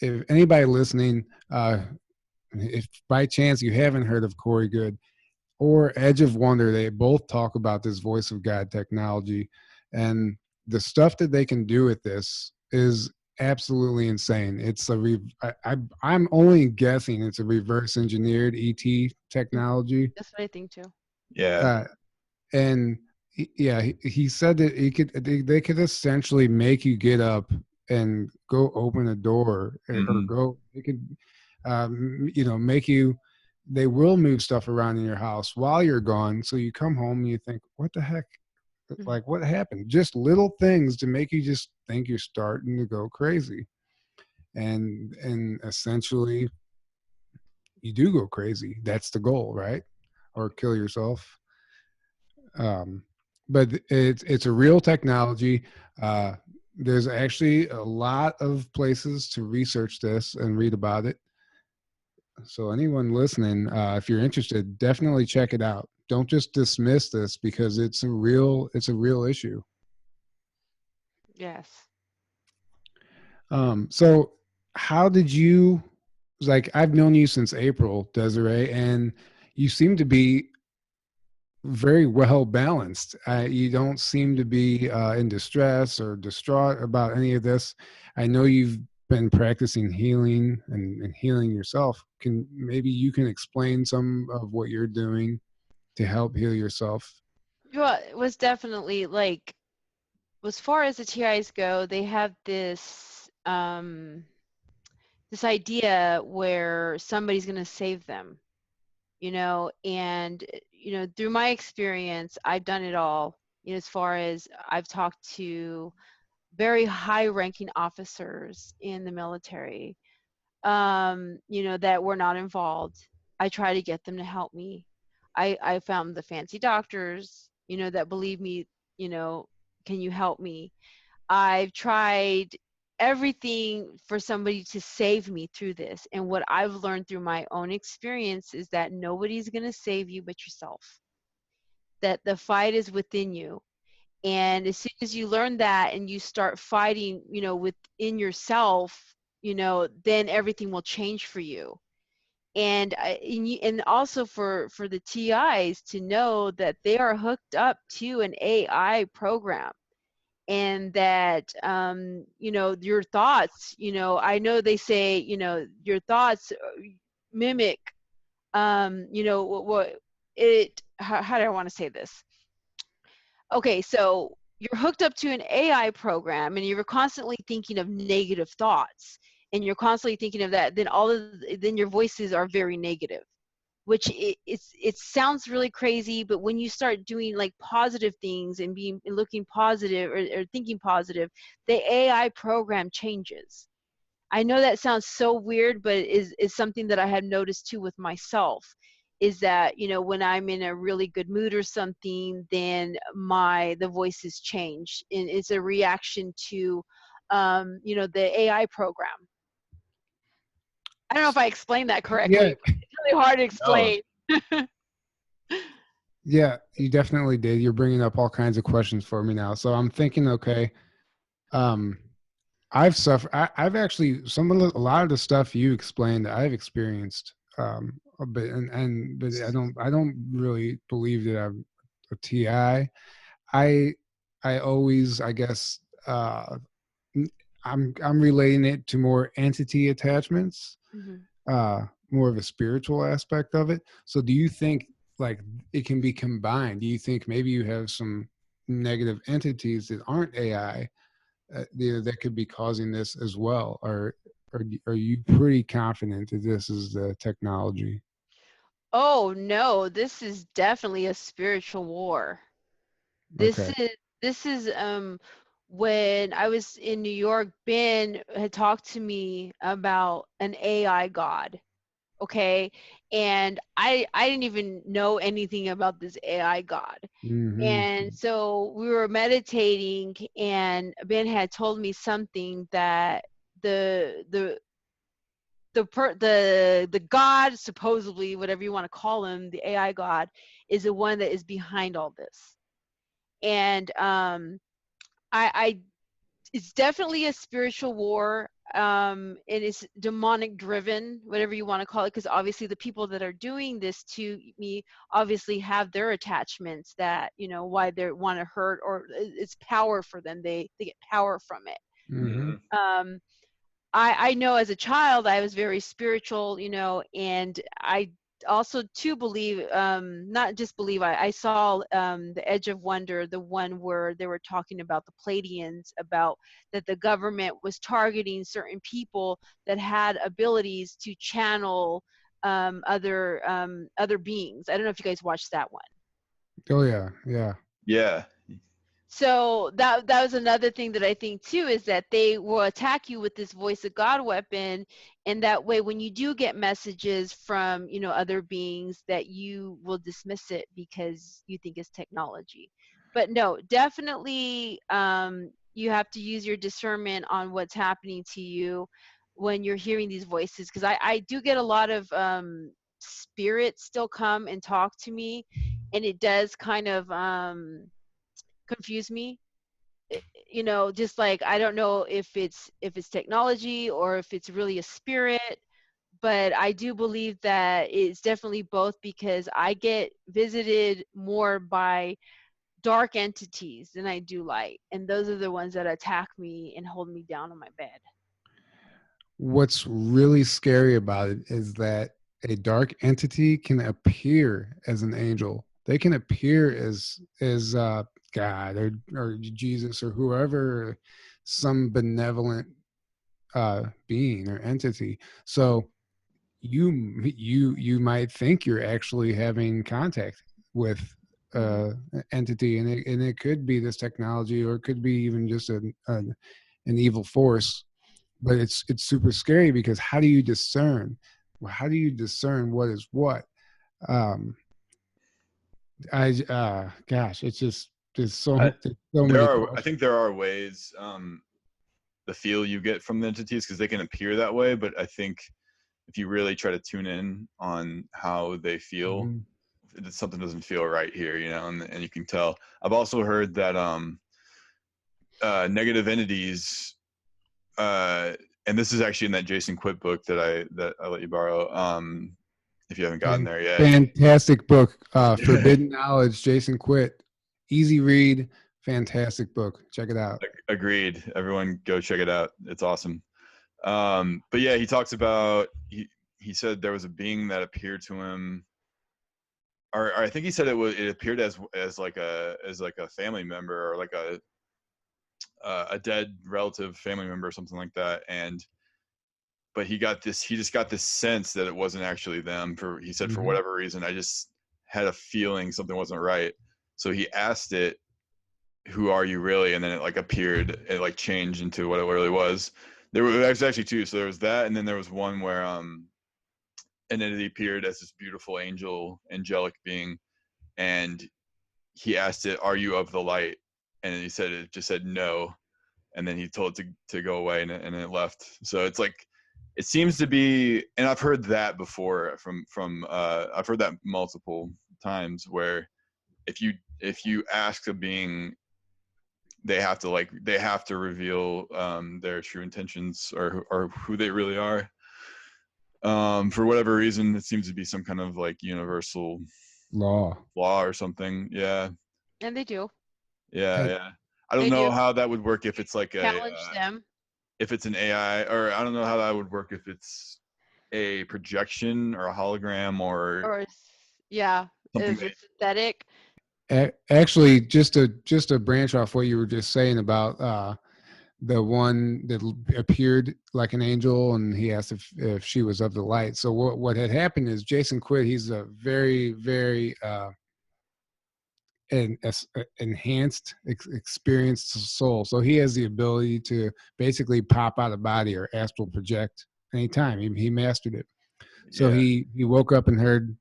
If anybody listening, if by chance you haven't heard of Corey Good or Edge of Wonder, they both talk about this voice of God technology, and the stuff that they can do with this is absolutely insane. It's I'm only guessing it's a reverse engineered ET technology. That's what I think too. Yeah. And he said that they could essentially make you get up and go open a door, or go. They could, make you. They will move stuff around in your house while you're gone. So you come home and you think, what the heck? Like, what happened? Just little things to make you just think you're starting to go crazy. And essentially you do go crazy. That's the goal, right? Or kill yourself. But it's a real technology. There's actually a lot of places to research this and read about it. So anyone listening, if you're interested, definitely check it out. Don't just dismiss this, because it's a real issue. Yes. So how did you, like, I've known you since April, Deserie, and you seem to be very well balanced. You don't seem to be in distress or distraught about any of this. I know you've been practicing healing and healing yourself. Maybe you can explain some of what you're doing to help heal yourself? Well, it was definitely like, as far as the TIs go, they have this idea where somebody's going to save them, and through my experience, I've done it all. As far as I've talked to very high-ranking officers in the military, that were not involved. I try to get them to help me. I found the fancy doctors, that believe me, can you help me? I've tried everything for somebody to save me through this. And what I've learned through my own experience is that nobody's going to save you but yourself, that the fight is within you. And as soon as you learn that and you start fighting, within yourself, then everything will change for you. And also for the TIs to know that they are hooked up to an AI program, and that your thoughts, I know they say, your thoughts mimic, what it, how do I want to say this? Okay, so you're hooked up to an AI program and you're constantly thinking of negative thoughts, and you're constantly thinking of that, then your voices are very negative, which it sounds really crazy, but when you start doing like positive things and looking positive, or thinking positive, the AI program changes. I know that sounds so weird, but is something that I have noticed too with myself, is that, when I'm in a really good mood or something, then the voices change, and it's a reaction to the AI program. I don't know if I explained that correctly, Yeah, but it's really hard to No, explain. yeah, you definitely did. You're bringing up all kinds of questions for me now. So I'm thinking, okay, um, I've suffered. I've actually a lot of the stuff you explained, I've experienced a bit, but I don't really believe that I'm a TI. I always, I guess, n- I'm relating it to more entity attachments, Mhm. more of a spiritual aspect of it. So do you think like it can be combined? Do you think maybe you have some negative entities that aren't AI, that could be causing this as well, or are you pretty confident that this is the technology? Oh no, this is definitely a spiritual war. This Okay. is this is when I was in New York, Ben had talked to me about an AI god. Okay. And I didn't even know anything about this AI god. Hmm. And so we were meditating, and Ben had told me something, that the the god, supposedly, whatever you want to call him, the AI god, is the one that is behind all this. And I it's definitely a spiritual war. And it's demonic driven, whatever you want to call it, because obviously the people that are doing this to me obviously have their attachments, that why they want to hurt, or it's power for them. They get power from it. Hmm. um I know as a child I was very spiritual, and I also too believe, not just believe, I saw The Edge of Wonder, the one where they were talking about the Pleiadians, about that the government was targeting certain people that had abilities to channel other beings. I don't know if you guys watched that one. Oh yeah, yeah. yeah, So that was another thing that I think too, is that they will attack you with this voice of God weapon, and that way when you do get messages from other beings, that you will dismiss it because you think it's technology. But no, definitely, you have to use your discernment on what's happening to you when you're hearing these voices, because I do get a lot of spirits still come and talk to me, and it does kind of confuse me. Just like, I don't know if it's technology or if it's really a spirit, but I do believe that it's definitely both, because I get visited more by dark entities than I do light. And those are the ones that attack me and hold me down on my bed. What's really scary about it is that a dark entity can appear as an angel. They can appear as God or Jesus or whoever, some benevolent being or entity. So you might think you're actually having contact with an entity, and it could be this technology, or it could be even just an evil force. But it's super scary, because how do you discern? Well, how do you discern what is what? Gosh, it's just there's so many I questions. think there are ways, the feel you get from the entities, because they can appear that way, but I think if you really try to tune in on how they feel, something doesn't feel right here, and you can tell. I've also heard that negative entities, and this is actually in that Jason Quitt book that I let you borrow, if you haven't gotten there yet. Fantastic book, Forbidden Knowledge, Jason Quitt. Easy read, fantastic book. Check it out. Agreed. Everyone go check it out. It's awesome. But yeah, he talks about, he said there was a being that appeared to him, or I think he said it appeared as like a family member, or like a dead relative family member or something like that. But he just got this sense that it wasn't actually them. He said, for whatever reason, I just had a feeling something wasn't right. So he asked it, who are you really? And then it like appeared, it like changed into what it really was. There was actually two. So there was that, and then there was one where an entity appeared as this beautiful angelic being, and he asked it, "Are you of the light?" And it just said no, and then he told it to go away, and it left. So it's like, it seems to be, and I've heard that before from I've heard that multiple times, where if you ask a being, they have to reveal their true intentions, or who they really are. For whatever reason, it seems to be some kind of like universal law or something. Yeah. And they do. Yeah. I don't know how that would work if it's like challenge them. If it's an AI, or I don't know how that would work if it's a projection or a hologram or yeah, something. Is it synthetic? Actually, just to branch off what you were just saying about the one that appeared like an angel, and he asked if she was of the light. So what had happened is Jason Quitt, he's a very, very enhanced, experienced soul. So he has the ability to basically pop out of body or astral project anytime. He mastered it. So he woke up and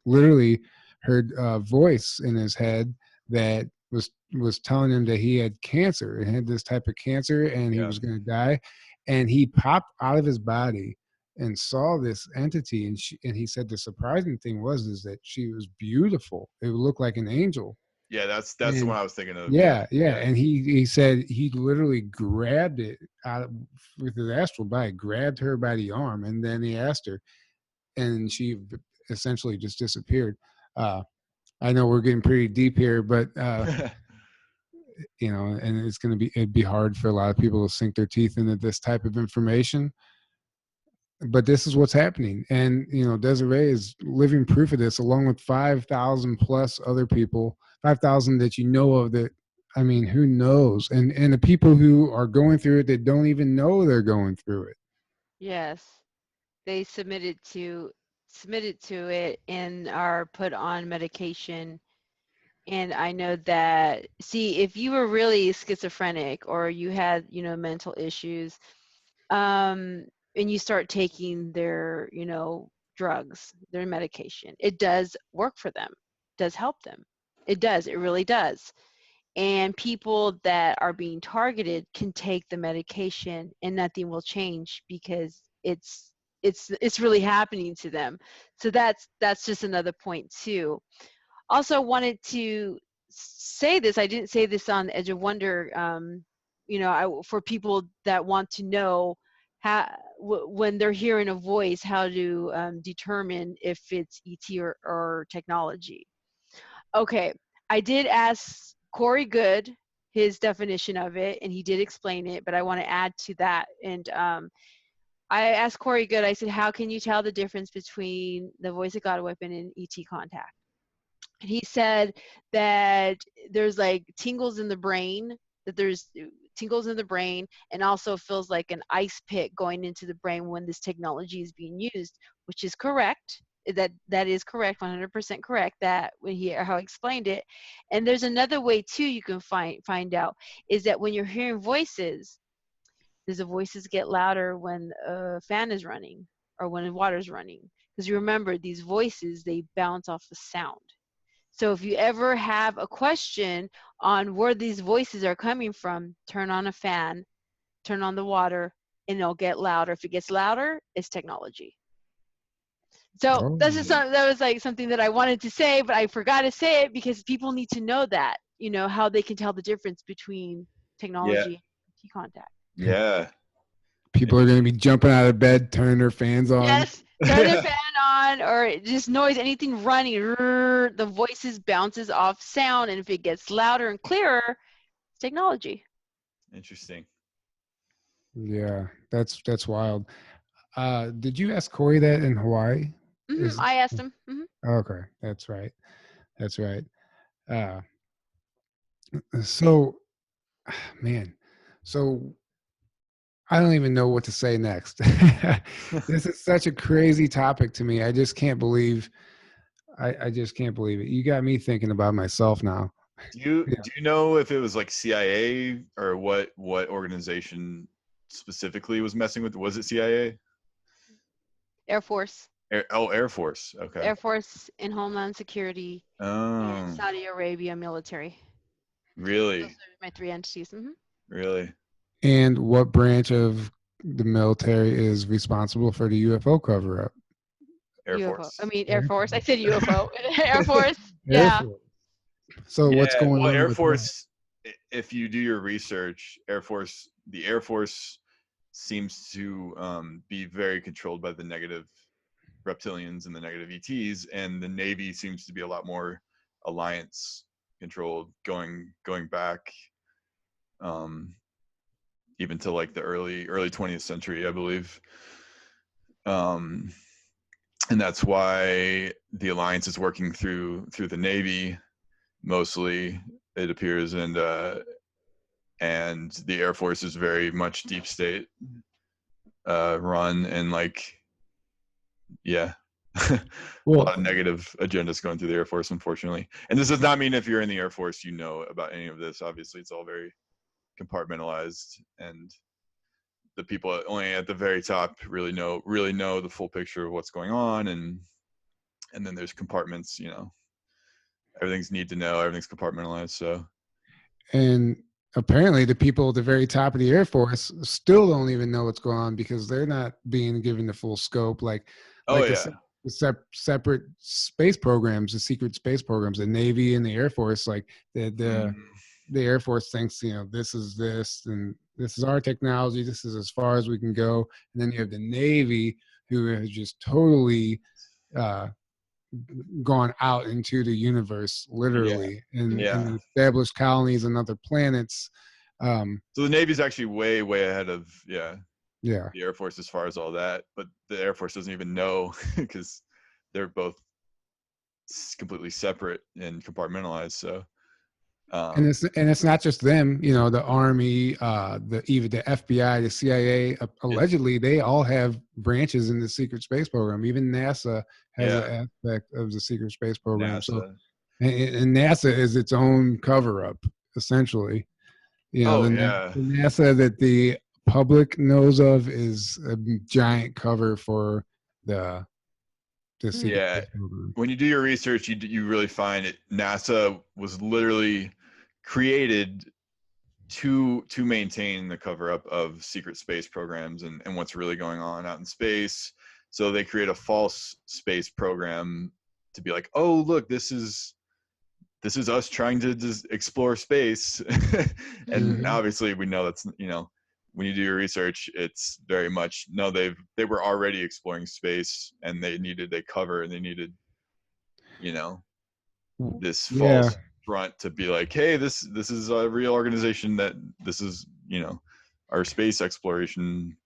literally heard a voice in his head that was telling him that he had cancer and had this type of cancer, and he was going to die. And he popped out of his body and saw this entity, and he said the surprising thing is that she was beautiful. It looked like an angel. Yeah, that's the one I was thinking of. Yeah. And he said he literally grabbed it out with his astral body, grabbed her by the arm, and then he asked her, and she essentially just disappeared. I know we're getting pretty deep here, but and it'd be hard for a lot of people to sink their teeth into this type of information. But this is what's happening, and Deserie is living proof of this, along with 5,000 plus other people, 5,000 that you know of. That, I mean, who knows? And the people who are going through it that don't even know they're going through it. Yes, they submitted to it and are put on medication. And I know that, see, if you were really schizophrenic, or you had, mental issues, and you start taking their, drugs, their medication, it does work for them, does help them. It does, it really does. And people that are being targeted can take the medication and nothing will change, because it's really happening to them. So that's just another point too. Also wanted to say this, I didn't say this on Edge of Wonder, for people that want to know when they're hearing a voice, how to determine if it's ET or technology. Okay, I did ask Corey Good his definition of it, and he did explain it, but I want to add to that. And I asked Corey Good, I said, how can you tell the difference between the voice of God weapon and ET contact? And he said that there's like tingles in the brain, that there's tingles in the brain, and also feels like an ice pick going into the brain when this technology is being used, which is correct. That is correct, 100% correct, that when how I explained it. And there's another way too you can find out, is that when you're hearing voices, does the voices get louder when a fan is running or when the water's running? Because you remember, these voices, they bounce off the sound. So if you ever have a question on where these voices are coming from, turn on a fan, turn on the water, and it'll get louder. If it gets louder, it's technology. So that's just that was like something that I wanted to say, but I forgot to say it because people need to know that, you know, how they can tell the difference between technology and contact. Yeah. People are going to be jumping out of bed, turning their fans on. Yes, turn the fan on, or just noise, anything running, the voices bounces off sound, and if it gets louder and clearer, it's technology. Interesting. Yeah, that's wild. Did you ask Corey that in Hawaii? Mm-hmm. I asked him. Mm-hmm. Okay, that's right. That's right. So, man, so I don't even know what to say next. This is such a crazy topic to me. I just can't believe. I just can't believe it. You got me thinking about myself now. Do you know if it was like CIA or what organization specifically was messing with? Was it CIA? Air Force. Air Force. Okay. Air Force and Homeland Security. Oh. And Saudi Arabia military. Really? Those are my three entities. Mm-hmm. Really? And what branch of the military is responsible for the UFO cover-up? Air UFO. Force. I mean, Air Force. I said UFO. Air Force. Yeah. Air Force. So what's going on? Air with Force, if you do your research, the Air Force seems to be very controlled by the negative reptilians and the negative ETs, and the Navy seems to be a lot more alliance controlled, going back even to like the early 20th century, I believe. And that's why the alliance is working through the Navy mostly, it appears, and the Air Force is very much deep state run, and like a lot of negative agendas going through the Air Force, unfortunately. And this does not mean if you're in the Air Force you know about any of this. Obviously it's all very compartmentalized, and the people only at the very top really know the full picture of what's going on, and then there's compartments, you know, everything's need to know, everything's compartmentalized. So, and apparently the people at the very top of the Air Force still don't even know what's going on because they're not being given the full scope. The separate space programs, the secret space programs, the Navy and the Air Force, like the Air Force thinks, you know, this is this, and this is our technology, this is as far as we can go. And then you have the Navy, who has just totally gone out into the universe, literally, and established colonies on other planets. So the Navy's actually way ahead of the Air Force as far as all that, but the Air Force doesn't even know because they're both completely separate and compartmentalized. So and it's not just them, you know, the Army, even the FBI, the CIA, allegedly they all have branches in the secret space program. Even NASA has an aspect of the secret space program. NASA. So and NASA is its own cover-up, essentially. You know, the NASA that the public knows of is a giant cover for the secret space program. When you do your research, you really find it. NASA was literally created to maintain the cover-up of secret space programs and what's really going on out in space. So they create a false space program to be like, oh, look, this is us trying to just explore space. And obviously we know that's, you know, when you do your research, it's very much, no, they were already exploring space, and they needed a cover, and they needed, this Yeah. false front to be like, hey, this is a real organization, that this is, our space exploration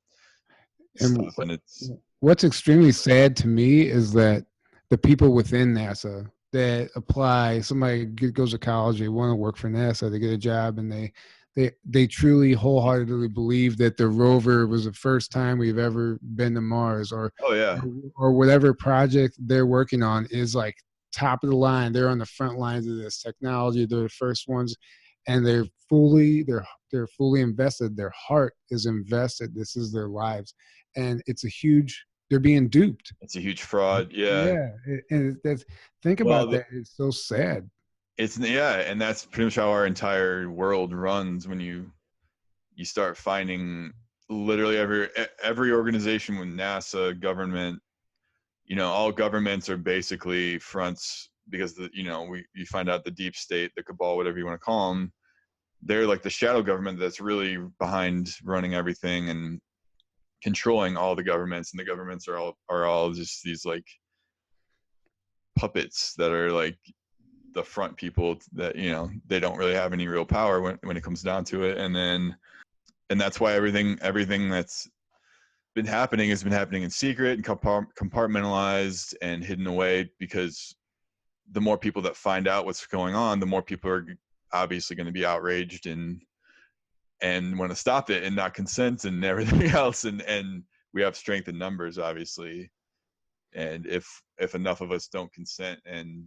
And stuff. And it's, what's extremely sad to me is that the people within NASA that apply, somebody goes to college, they want to work for NASA, they get a job, and they truly wholeheartedly believe that the rover was the first time we've ever been to Mars, or oh yeah, or whatever project they're working on is like top of the line. They're on the front lines of this technology. They're the first ones, and they're fully invested. Their heart is invested. This is their lives, and it's a huge. They're being duped. it's a huge fraud. Yeah. Yeah, and that's, think Well, about that. It's so sad. And that's pretty much how our entire world runs. When you start finding literally every organization, with NASA, government, all governments are basically fronts, because you find out the deep state, the cabal, whatever you want to call them, they're like the shadow government that's really behind running everything and controlling all the governments, and the governments are all just these like puppets that are like the front people that they don't really have any real power when it comes down to it. And that's why everything that's been happening has been happening in secret and compartmentalized and hidden away, because the more people that find out what's going on, the more people are obviously going to be outraged and want to stop it and not consent and everything else. And we have strength in numbers, obviously. And if enough of us don't consent and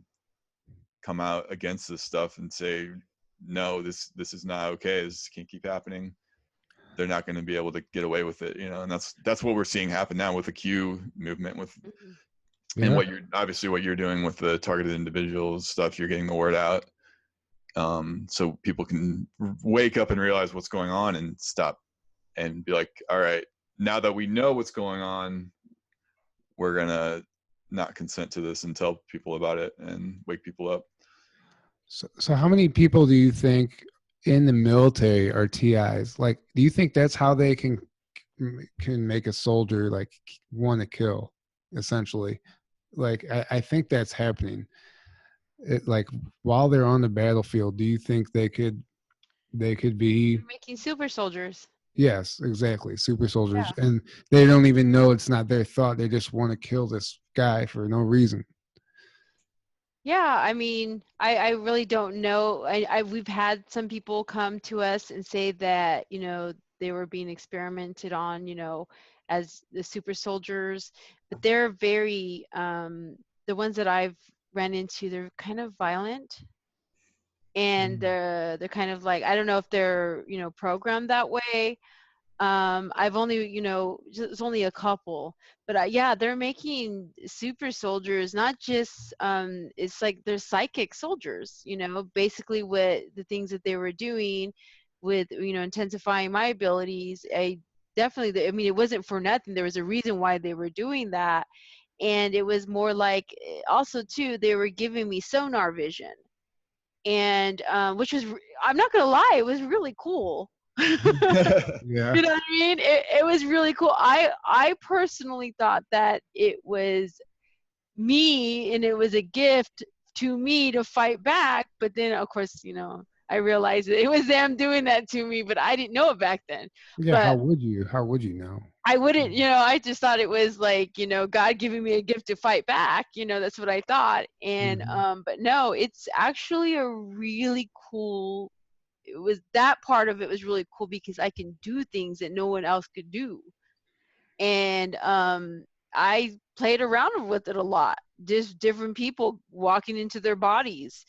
come out against this stuff and say, no, this is not okay, this can't keep happening, they're not going to be able to get away with it, and that's what we're seeing happen now with the Q movement, with and what you're doing with the targeted individuals stuff. You're getting the word out, so people can wake up and realize what's going on and stop and be like, all right, now that we know what's going on, we're gonna not consent to this and tell people about it and wake people up. So how many people do you think in the military are TIs? Like, do you think that's how they can make a soldier like want to kill, essentially? Like, I think that's happening. Like, while they're on the battlefield, do you think they could be They're making super soldiers? Yes, exactly, super soldiers, and they don't even know it's not their thought. They just want to kill this guy for no reason. Yeah, I mean, I really don't know. We've had some people come to us and say that, they were being experimented on, as the super soldiers, but they're very, the ones that I've ran into, they're kind of violent, and they're kind of like, I don't know if they're, programmed that way. I've only, it's only a couple, but yeah, they're making super soldiers, not just, it's like they're psychic soldiers, basically what the things that they were doing with, intensifying my abilities. I mean, it wasn't for nothing. There was a reason why they were doing that. And it was more like, also too, they were giving me sonar vision, and which was, I'm not gonna lie, it was really cool. Yeah. You know what I mean? It was really cool. I personally thought that it was me, and it was a gift to me to fight back. But then, of course, I realized that it was them doing that to me, but I didn't know it back then. Yeah. But How would you know? I wouldn't, I just thought it was like, God giving me a gift to fight back. That's what I thought. And but no, it's actually a really cool. It was, that part of it was really cool, because I can do things that no one else could do. And I played around with it a lot. Just different people walking into their bodies,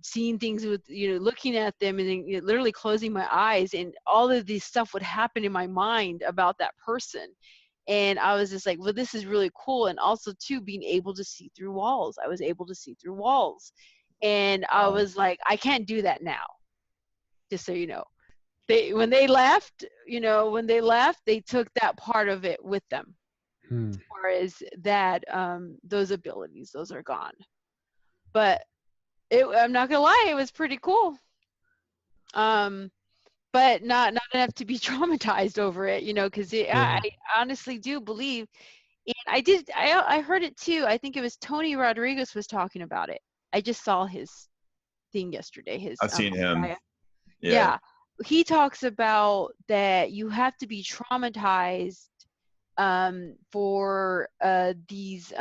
seeing things with, looking at them, and then literally closing my eyes, and all of this stuff would happen in my mind about that person. And I was just like, well, this is really cool. And also too, being able to see through walls. I was able to see through walls. And I was like, I can't do that now. Just so you know. When they left, they took that part of it with them. As far as that, those abilities, those are gone. But I'm not gonna lie, it was pretty cool. but not enough to be traumatized over it, you know, because Yeah. I honestly do believe, and I heard it too. I think it was Tony Rodriguez was talking about it. I just saw his thing yesterday. His I've seen him. Yeah. yeah, he talks about that you have to be traumatized for these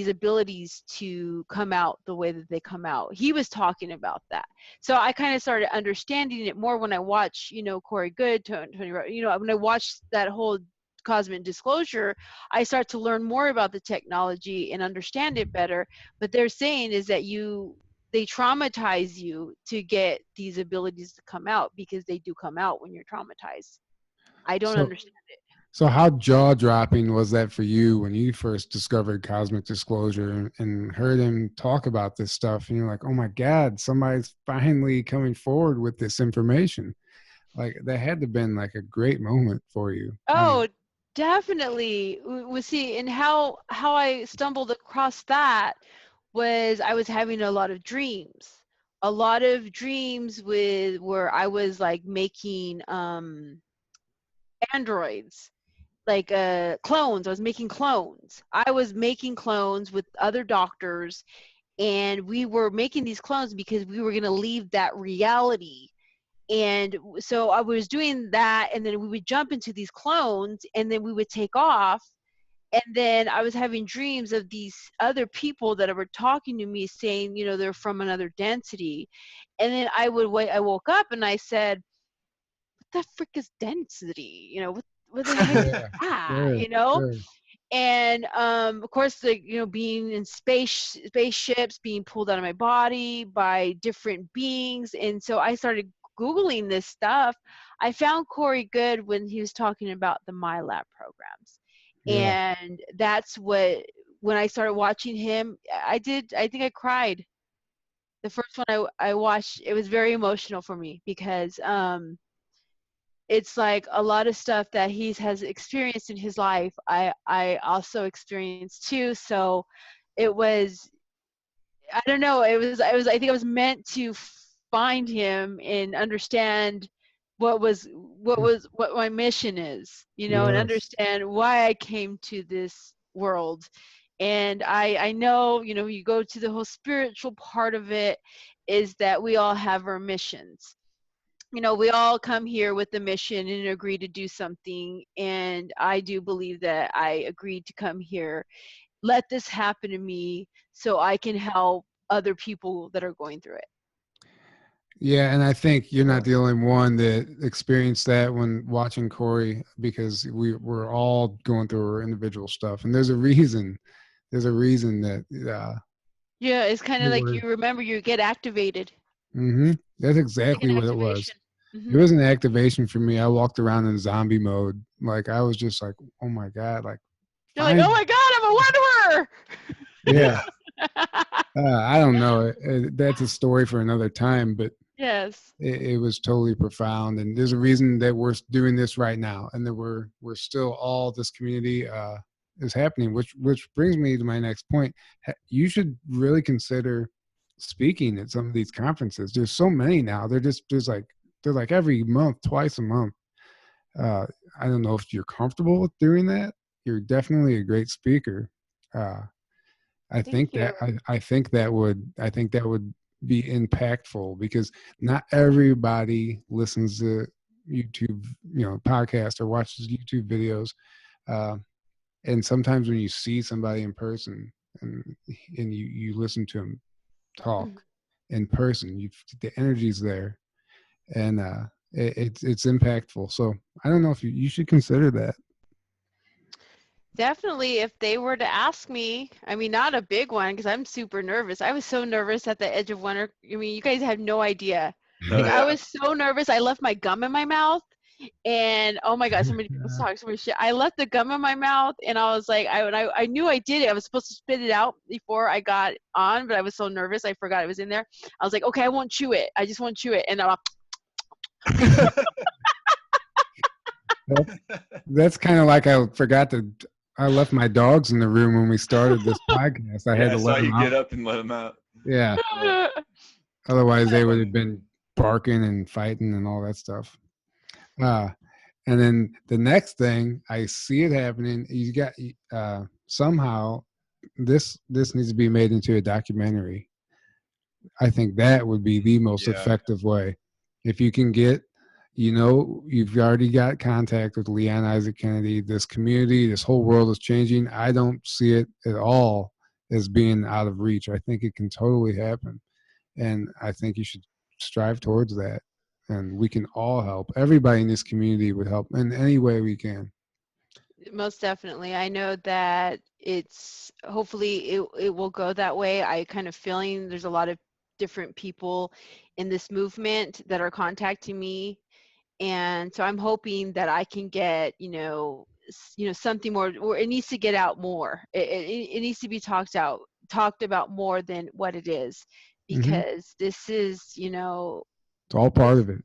abilities to come out the way that they come out. He was talking about that, so I kind of started understanding it more when I watch, you know, Corey Good, Tony, you know, when I watched that whole Cosmic Disclosure, I start to learn more about the technology and understand it better. But they're saying is that they traumatize you to get these abilities to come out, because they do come out when you're traumatized. I don't So, understand it. so how jaw dropping was that for you when you first discovered Cosmic Disclosure and heard him talk about this stuff? And you're like, oh my God, somebody's finally coming forward with this information. Like that had to have been like a great moment for you. I Oh, mean, definitely. We see, and how I stumbled across that was I was having a lot of dreams. A lot of dreams with where I was like making androids, like clones. I was making clones. I was making clones with other doctors, and we were making these clones because we were going to leave that reality. And so I was doing that, and then we would jump into these clones, and then we would take off. And then I was having dreams of these other people that were talking to me, saying, you know, they're from another density. And then I woke up and I said, "What the frick is density? You know, what the heck is yeah, that? sure, You know?" sure. And of course, like, you know, being in spaceships, being pulled out of my body by different beings. And so I started googling this stuff. I found Corey Good when he was talking about the MyLab programs, Yeah. and that's what, when I started watching him, I think I cried. The first one I watched, it was very emotional for me, because it's like a lot of stuff that he has experienced in his life, I also experienced too. So it was, I don't know, I think I was meant to find him and understand what my mission is, you know, and Yes. understand why I came to this world. And I know, you know, you go to the whole spiritual part of it, is that we all have our missions. You know, we all come here with a mission and agree to do something. And I do believe that I agreed to come here, let this happen to me, so I can help other people that are going through it. Yeah, and I think you're not the only one that experienced that when watching Corey, because we're all going through our individual stuff, and there's a reason. There's a reason that Yeah, it's kind of you like were. you remember, you get activated. That's It's like an exactly what it was. activation. It was an activation for me. I walked around in zombie mode. Like I was just like, oh my God, like You're like, oh fine. my God, Yeah. I'm a wanderer. I don't know. That's a story for another time, but Yes. it was totally profound. And there's a reason that we're doing this right now, and that we're still all this community is happening. Which brings me to my next point. You should really consider speaking at some of these conferences. There's so many now. They're like every month, twice a month. Uh, I don't know if you're comfortable with doing that. You're definitely a great speaker. Uh, Thank you. I think that would be impactful, because not everybody listens to YouTube, podcasts or watches YouTube videos. Uh, and sometimes when you see somebody in person, and you listen to them talk Mhm. in person, the energy's there, and it's impactful. So I don't know if you should consider that. Definitely, if they were to ask me, I mean, not a big one, because I'm super nervous. I was so nervous at the edge of winter. I mean, you guys have no idea. Oh Like, I yeah. was so nervous. I left my gum in my mouth, and oh my God, so many people talk so much shit. I left the gum in my mouth, and I was like, I knew I did it. I was supposed to spit it out before I got on, but I was so nervous, I forgot it was in there. I was like, okay, I won't chew it. I just won't chew it. And That's kind of like I left my dogs in the room when we started this podcast. I had Yeah, I to saw let them you get out. up and let him out. Yeah. Yeah, Otherwise, that's they would have funny. been barking and fighting and all that stuff. And then the next thing, I see it happening. You got somehow this needs to be made into a documentary. I think that would be the most Yeah. effective way. If you can get, you've already got contact with Leon Isaac Kennedy. This community, this whole world is changing. I don't see it at all as being out of reach. I think it can totally happen. And I think you should strive towards that. And we can all help. Everybody in this community would help in any way we can. Most definitely. I know that it's hopefully it will go that way. I kind of feeling there's a lot of different people in this movement that are contacting me, and so I'm hoping that I can get something more, or it needs to get out more. It needs to be talked about more than what it is, Mm-hmm. because this is It's all part of it.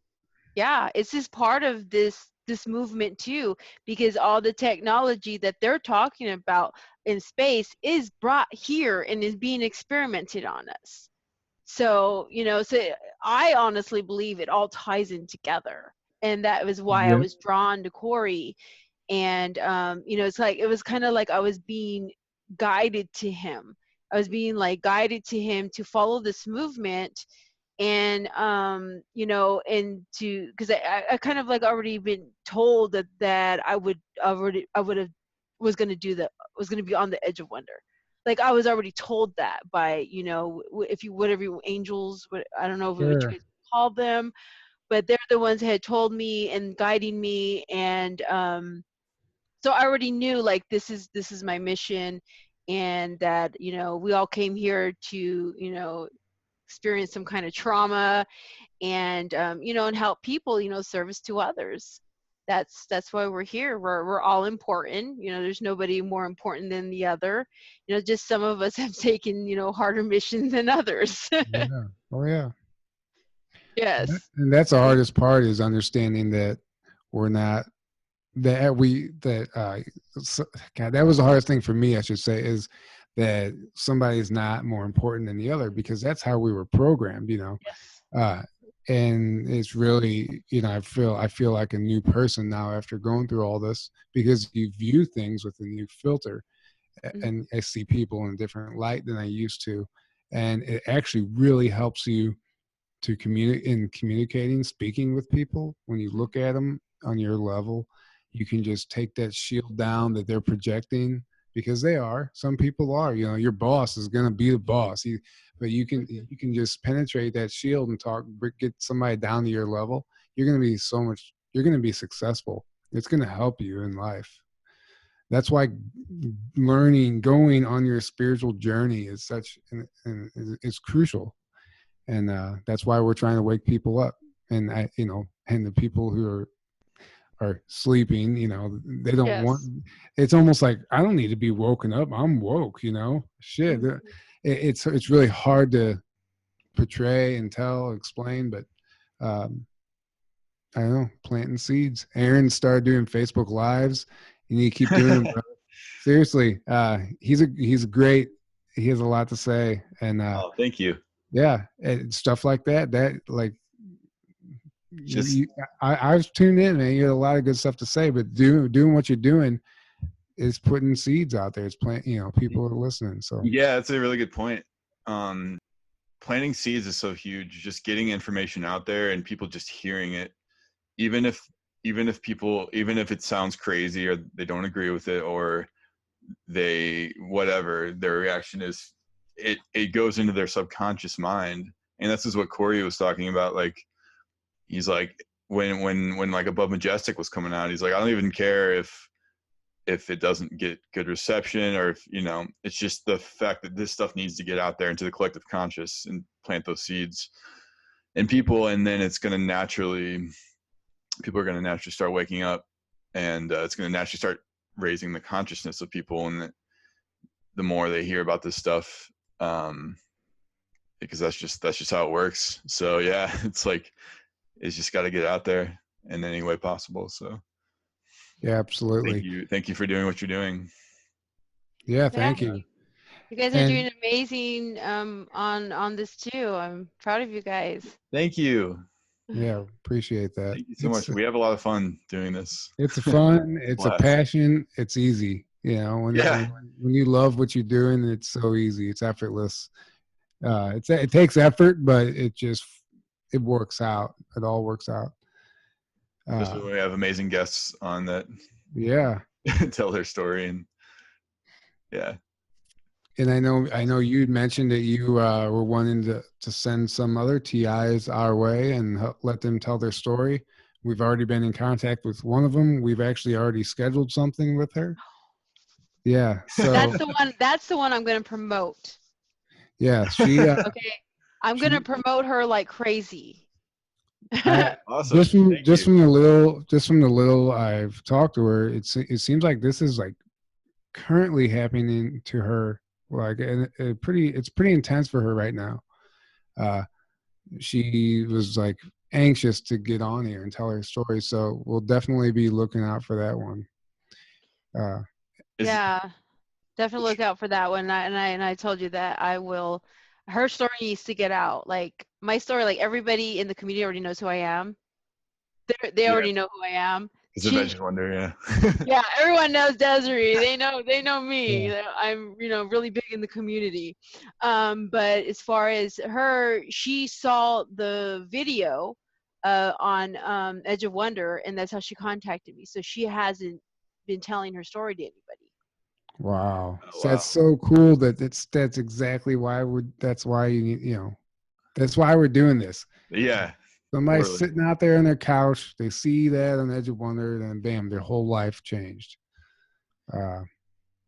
yeah, it's just part of this movement too, because all the technology that they're talking about in space is brought here and is being experimented on us. So I honestly believe it all ties in together, and that was why I Yep. was drawn to Corey. And it's like it was kind of like I was being guided to him. I was being like guided to him to follow this movement, and and to, because I kind of like already been told that I would have was going to do that, was going to be on the edge of wonder. Like I was already told that by if you whatever you angels, I don't know what you Sure. guys call them, but they're the ones that had told me and guiding me. And so I already knew like this is my mission, and that we all came here to experience some kind of trauma, and and help people, service to others. That's why we're here. We're all important. There's nobody more important than the other. Just some of us have taken harder missions than others. Yeah. Oh yeah. Yes. And that's the hardest part, is understanding that we're not God, that was the hardest thing for me, I should say, is that somebody's not more important than the other, because that's how we were programmed, Yes. uh, and it's really, I feel like a new person now after going through all this, because you view things with a new filter, Mhm. and I see people in a different light than I used to, and it actually really helps you to communicating, speaking with people. When you look at them on your level, you can just take that shield down that they're projecting, because they are. Some people are. Your boss is going to be the boss. But you can just penetrate that shield and get somebody down to your level. You're going to be You're going to be successful. It's going to help you in life. That's why going on your spiritual journey is and is crucial. And that's why we're trying to wake people up. And and the people who are sleeping, they don't want. Yes. It's almost like, I don't need to be woken up. I'm woke. Shit. Mhm. It's really hard to portray and explain, but I don't know, planting seeds. Aaron started doing Facebook Lives. You need to keep doing them, brother. Seriously, he's great. He has a lot to say, and Oh, thank you. yeah, and stuff like that. That like, Just I was tuned in, man. You had a lot of good stuff to say, but doing what you're doing is putting seeds out there. It's people are listening. So yeah, that's a really good point. Planting seeds is so huge. Just getting information out there and people just hearing it, even if it sounds crazy or they don't agree with it, or whatever their reaction is, it goes into their subconscious mind. And this is what Corey was talking about. Like, he's like, when like Above Majestic was coming out, he's like, I don't even care if it doesn't get good reception, or if it's just the fact that this stuff needs to get out there into the collective conscious and plant those seeds in people. And then people are going to naturally start waking up, and it's going to naturally start raising the consciousness of people. And the more they hear about this stuff, because that's just how it works. So yeah, it's like, it's just got to get out there in any way possible. So yeah, absolutely. thank you for doing what you're doing. Yeah, Yeah. thank you. You guys are doing amazing on this too. I'm proud of you guys. Thank you. Yeah, appreciate that. Thank you so much. We have a lot of fun doing this. It's fun. It's a Blast. passion. It's easy. You know, Yeah. when you love what you're doing, it's so easy. It's effortless. It takes effort, but it works out. It all works out. Especially when we have amazing guests on that Yeah. tell their story, and yeah. And I know you'd mentioned that you were wanting to send some other TIs our way and let them tell their story. We've already been in contact with one of them. We've actually already scheduled something with her. Yeah. So That's the one I'm going to promote. yeah, she. Okay. I'm going to promote her like crazy. Awesome. Just from the little I've talked to her, it seems like this is like currently happening to her. Like it's pretty intense for her right now. She was like anxious to get on here and tell her story, so we'll definitely be looking out for that one. Yeah, definitely look out for that one. And I told you that I will. Her story needs to get out. Like my story, like everybody in the community already knows who I am. They already know who I am. It's a Veggie Wonder, yeah. Yeah, everyone knows Deserie. They know me. Yeah. I'm really big in the community. But as far as her, she saw the video on Edge of Wonder, and that's how she contacted me. So she hasn't been telling her story to anybody. Wow. Oh, So that's so cool that's exactly why that's why we're doing this. Yeah. Somebody's Totally. sitting out there on their couch, they see that on Edge of Wonder, and bam, their whole life changed.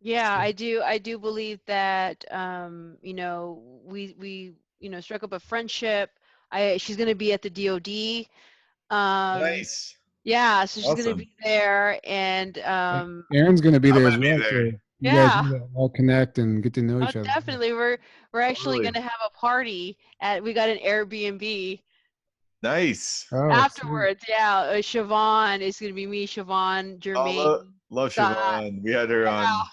Yeah, I do believe that we struck up a friendship. She's gonna be at the DOD. Nice. Yeah, so she's gonna Awesome. be there, and Aaron's going to be I'm there as gonna well. be there. So you yeah. guys need to all connect and get to know each other. Definitely. We're actually Totally. gonna have a party we got an Airbnb Nice. Oh, afterwards. Yeah, Siobhan. It's gonna be me, Siobhan, Jermaine. Love Scott. Siobhan. We had her on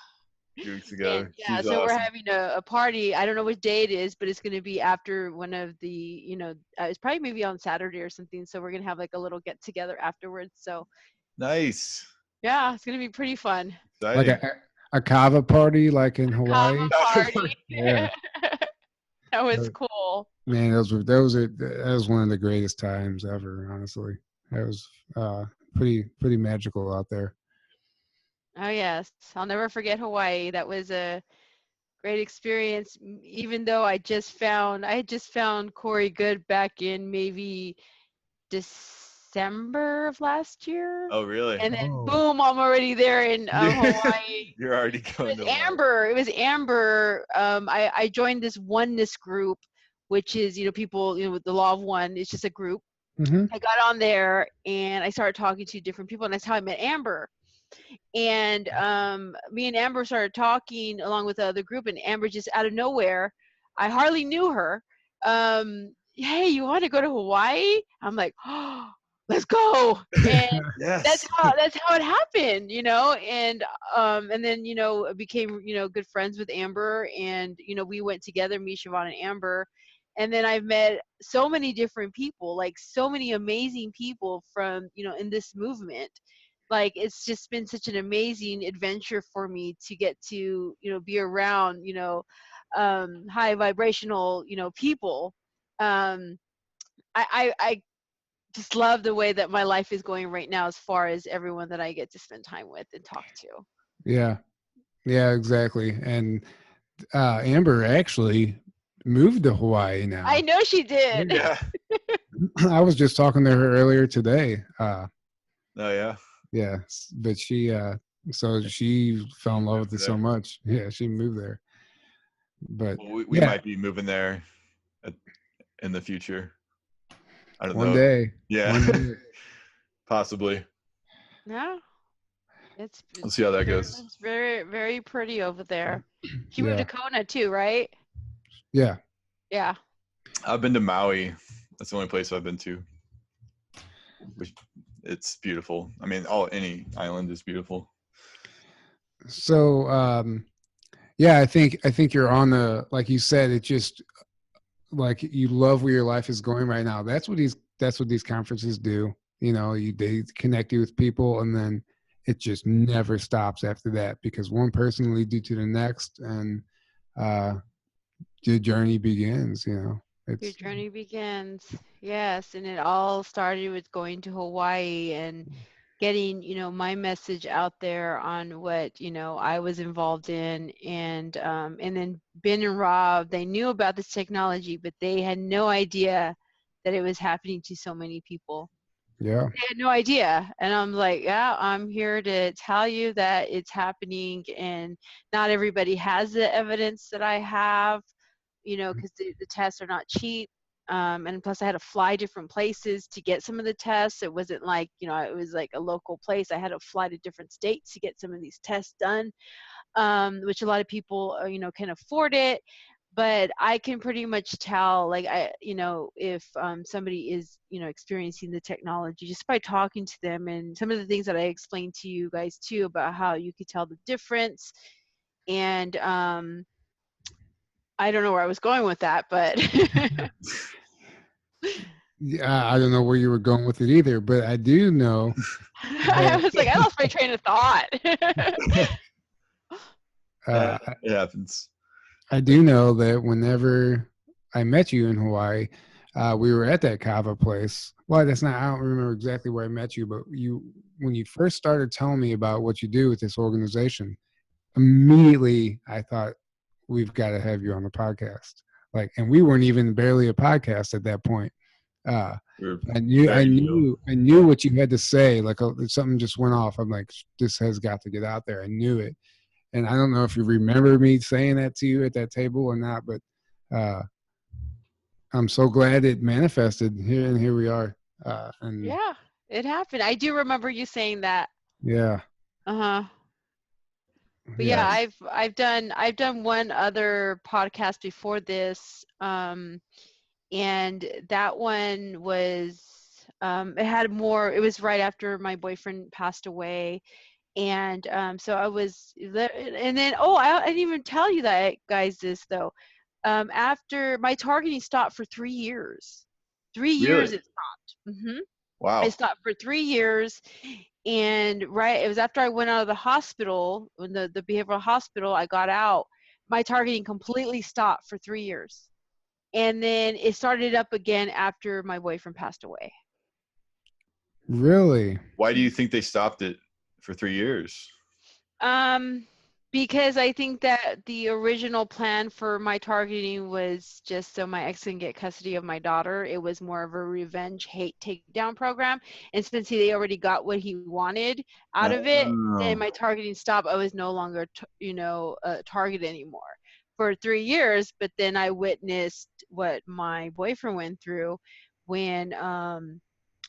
2 weeks ago. And yeah, She's so awesome. we're having a party. I don't know which day it is, but it's going to be after one of the, it's probably maybe on Saturday or something. So we're going to have like a little get together afterwards. So Nice. yeah, it's going to be pretty fun. like Exciting. a kava party like in Hawaii. Kava party. Yeah. That was cool. Man, that was one of the greatest times ever, honestly. That was pretty magical out there. Oh yes, I'll never forget Hawaii. That was a great experience. Even though I had just found Corey Good back in maybe December of last year. Oh, really? And then boom, I'm already there in Hawaii. You're already going to Amber. It was Amber. I joined this oneness group, which is people with the law of one. It's just a group. Mm-hmm. I got on there and I started talking to different people, and that's how I met Amber. And me and Amber started talking along with the other group, and Amber just out of nowhere, I hardly knew her. Hey, you want to go to Hawaii? I'm like, oh, let's go. And yes. that's how it happened, and then became good friends with Amber, and we went together, me, Siobhan, and Amber. And then I've met so many different people, like so many amazing people from in this movement. Like it's just been such an amazing adventure for me to get to be around high vibrational people. I just love the way that my life is going right now, as far as everyone that I get to spend time with and talk to. Yeah, exactly. And Amber actually moved to Hawaii now. I know she did. Yeah. I was just talking to her earlier today. Oh yeah. Yeah, but she fell in love with it so much. Yeah, she moved there. But we might be moving there in the future. I don't know. One day. Yeah. One day. Possibly. Yeah. We'll see how that goes. It's very, very pretty over there. She moved to Kona too, right? Yeah. Yeah. I've been to Maui. That's the only place I've been to. It's beautiful. I mean, any island is beautiful. So, yeah, I think you're on the, like you said, it just like you love where your life is going right now. That's that's what these conferences do. You know, they connect you with people, and then it just never stops after that, because one person leads you to the next, and your journey begins. You know, Your it's journey begins. Yes, and it all started with going to Hawaii and getting, my message out there on what, I was involved in, and then Ben and Rob, they knew about this technology, but they had no idea that it was happening to so many people. yeah. They had no idea. And I'm like, yeah, I'm here to tell you that it's happening, and not everybody has the evidence that I have, because the tests are not cheap. And plus I had to fly different places to get some of the tests. It wasn't like, it was like a local place. I had to fly to different states to get some of these tests done, which a lot of people, can afford it. But I can pretty much tell, like, if somebody is, experiencing the technology just by talking to them, and some of the things that I explained to you guys too about how you could tell the difference. And I don't know where I was going with that, but Yeah, I don't know where you were going with it either, but I do know. I was like, I lost my train of thought. It happens. I do know that whenever I met you in Hawaii, we were at that kava place. Well, that's not. I don't remember exactly where I met you, but when you first started telling me about what you do with this organization, immediately I thought, we've got to have you on the podcast. Like, and we weren't even barely a podcast at that point. I knew what you had to say. Like, something just went off. I'm like, this has got to get out there. I knew it. And I don't know if you remember me saying that to you at that table or not, but I'm so glad it manifested here, and here we are. And Yeah, it happened. I do remember you saying that. yeah. Uh-huh. But yeah, I've done one other podcast before this, and that one was it was right after my boyfriend passed away. And so I was, and then, I didn't even tell you that, guys, this though. After my targeting stopped for 3 years. 3 years Really? it stopped. Wow. It stopped for 3 years. And it was after I went out of the hospital, when the behavioral hospital, I got out, my targeting completely stopped for 3 years. And then it started up again after my boyfriend passed away. Really? Why do you think they stopped it for 3 years? Because I think that the original plan for my targeting was just so my ex can get custody of my daughter. It was more of a revenge hate takedown program. And since they already got what he wanted out of it, then my targeting stopped. I was no longer, target anymore for 3 years. But then I witnessed what my boyfriend went through when,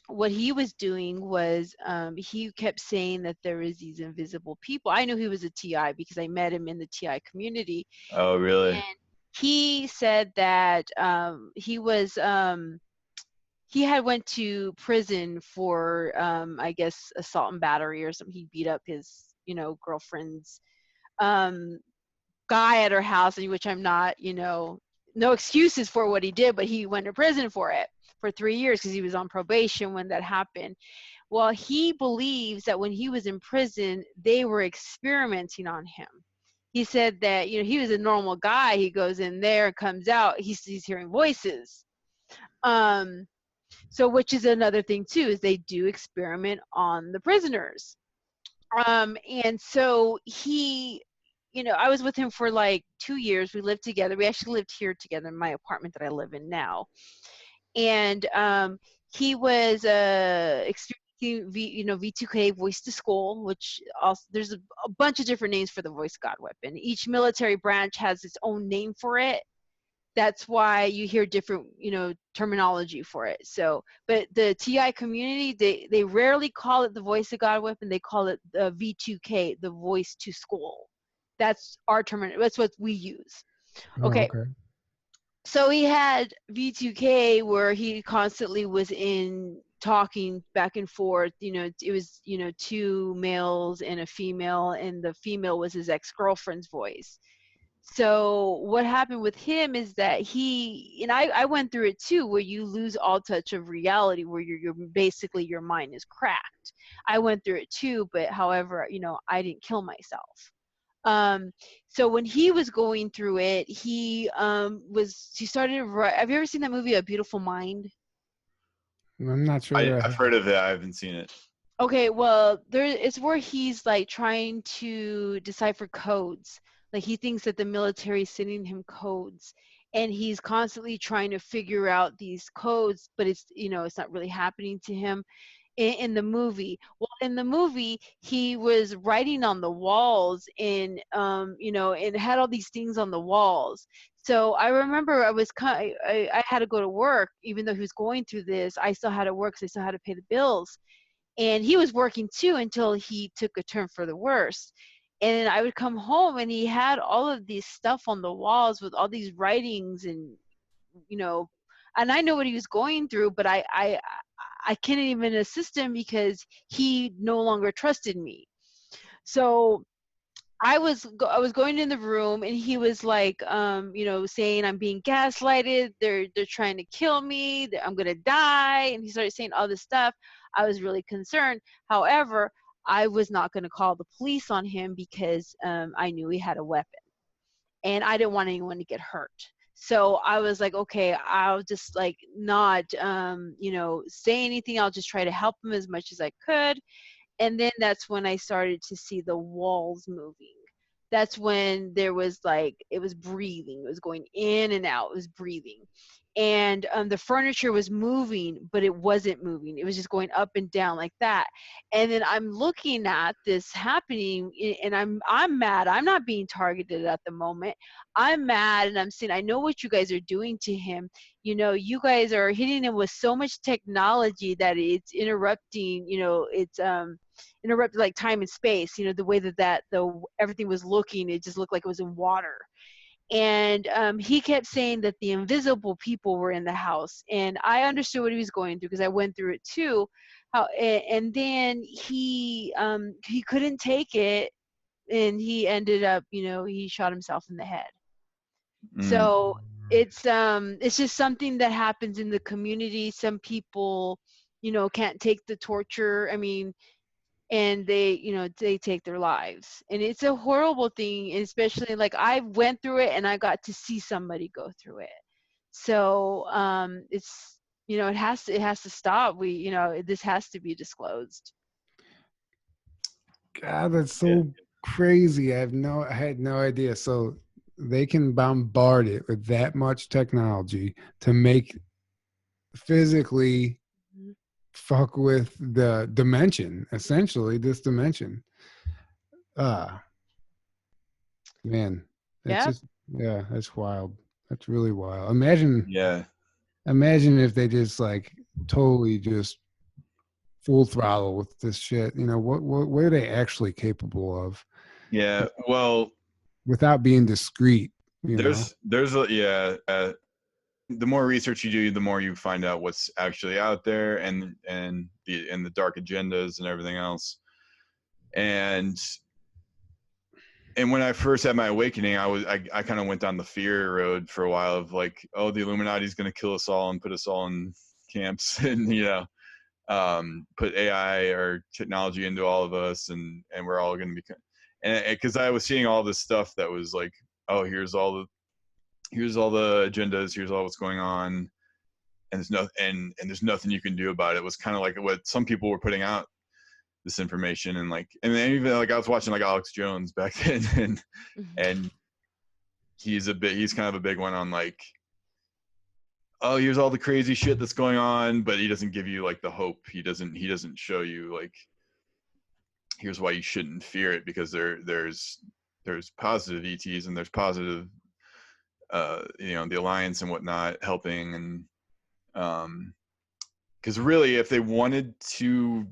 what he was doing was, he kept saying that there is these invisible people. I knew he was a TI because I met him in the TI community. Oh, really? And he said that he had went to prison for, I guess, assault and battery or something. He beat up his, girlfriend's guy at her house, which I'm not, no excuses for what he did, but he went to prison for it for 3 years because he was on probation when that happened. Well, he believes that when he was in prison, they were experimenting on him. He said that, he was a normal guy. He goes in there, comes out, he's hearing voices. So which is another thing too, is they do experiment on the prisoners. And so he, I was with him for like 2 years. We lived together. We actually lived here together in my apartment that I live in now. And he was experiencing V2K, voice to skull, which also there's a bunch of different names for the voice God weapon. Each military branch has its own name for it. That's why you hear different, terminology for it. So, but the TI community, they rarely call it the voice of God weapon. They call it the V2K, the voice to skull. That's our term. That's what we use. Okay. Oh, okay. So he had V2K where he constantly was in talking back and forth. It was, 2 males and a female, and the female was his ex-girlfriend's voice. So what happened with him is that I went through it too, where you lose all touch of reality, where you're basically, your mind is cracked. I went through it too, but however, I didn't kill myself. So when he was going through it, he started to write. Have you ever seen that movie, A Beautiful Mind? I'm not sure. I've heard of it. I haven't seen it. Okay, well, it's where he's like trying to decipher codes. Like, he thinks that the military is sending him codes, and he's constantly trying to figure out these codes, but it's not really happening to him in the movie. Well, in the movie, he was writing on the walls, and and had all these things on the walls. So I remember I had to go to work, even though he was going through this. I still had to work because I still had to pay the bills. And he was working too until he took a turn for the worse. And I would come home, and he had all of these stuff on the walls with all these writings, and you know and I know what he was going through, but I couldn't even assist him because he no longer trusted me. So I was going in the room, and he was like, saying, I'm being gaslighted. They're trying to kill me. I'm gonna die. And he started saying all this stuff. I was really concerned. However, I was not going to call the police on him because I knew he had a weapon, and I didn't want anyone to get hurt. So I was like, okay, I'll just like not, say anything. I'll just try to help him as much as I could. And then that's when I started to see the walls moving. That's when there was like, it was breathing. It was going in and out. It was breathing. And the furniture was moving, but it wasn't moving. It was just going up and down like that. And then I'm looking at this happening, and I'm mad. I'm not being targeted at the moment. I'm mad, and I'm saying, I know what you guys are doing to him. You guys are hitting him with so much technology that it's interrupting. It's interrupted like time and space. The way that everything was looking, it just looked like it was in water. And he kept saying that the invisible people were in the house, and I understood what he was going through because I went through it too. And then he couldn't take it, and he ended up, he shot himself in the head. So it's just something that happens in the community. Some people, can't take the torture. I mean, and they take their lives, and it's a horrible thing, especially like I went through it and I got to see somebody go through it. So it's it has to stop. This has to be disclosed. God, that's so crazy. I had no idea. So they can bombard it with that much technology to make physically fuck with the dimension, essentially this dimension. Man, it's just, that's wild. That's really wild. Imagine if they just like totally just full throttle with this shit. What are they actually capable of? Yeah, well, without being discreet. There's the more research you do, the more you find out what's actually out there, and the dark agendas and everything else. And when I first had my awakening, I kind of went down the fear road for a while of like, oh, the Illuminati's going to kill us all and put us all in camps, and put AI or technology into all of us, and we're all going to be, and because I was seeing all this stuff that was like, oh, here's all the agendas, here's all what's going on, and there's nothing you can do about it. It was kind of like what some people were putting out, this information, and then even like I was watching like Alex Jones back then, and he's kind of a big one on like, oh, here's all the crazy shit that's going on, but he doesn't give you like the hope. He doesn't show you like, here's why you shouldn't fear it, because there's positive ETs, and there's positive the Alliance and whatnot helping. And because really, if they wanted to,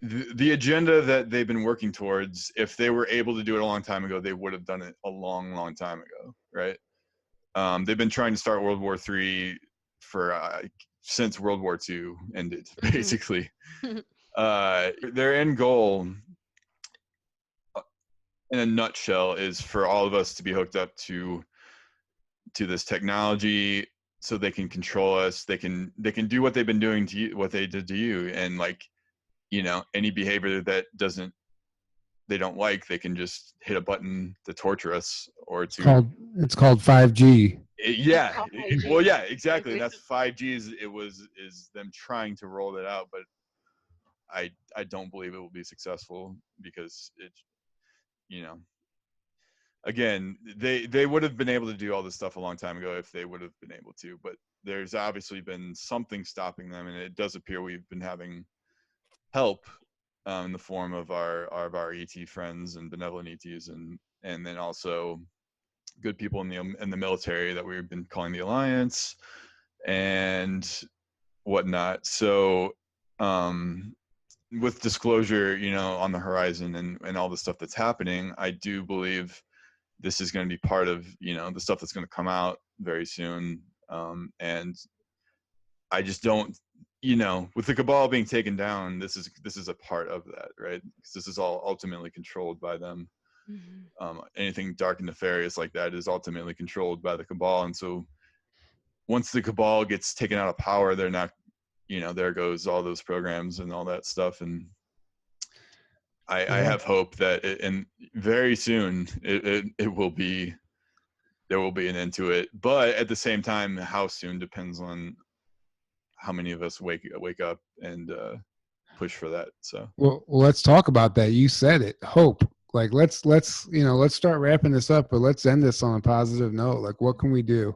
the agenda that they've been working towards, if they were able to do it a long time ago, they would have done it a long time ago, right? They've been trying to start World War III since World War II ended, basically. Their end goal in a nutshell is for all of us to be hooked up to this technology so they can control us. They can do what they've been doing to you, what they did to you. And like, you know, any behavior that they don't like, they can just hit a button to torture us or to. It's called 5G. Well, yeah, exactly. That's 5G is them trying to roll that out, but I don't believe it will be successful because it, you know, again, they would have been able to do all this stuff a long time ago if they would have been able to, but there's obviously been something stopping them, and it does appear we've been having help in the form of our ET friends and benevolent ETs, and then also good people in the military that we've been calling the Alliance and whatnot. So with disclosure, you know, on the horizon and all the stuff that's happening, I do believe this is going to be part of, you know, the stuff that's going to come out very soon. And I just don't, you know, with the cabal being taken down, this is a part of that, right? Because this is all ultimately controlled by them. Mm-hmm. Anything dark and nefarious like that is ultimately controlled by the cabal. And so once the cabal gets taken out of power, they're not, you know, there goes all those programs and all that stuff. And I have hope that and very soon it will be, there will be an end to it. But at the same time, how soon depends on how many of us wake up and push for that. So well, let's talk about that. You said it, hope. Like let's you know, let's start wrapping this up, but let's end this on a positive note. Like what can we do?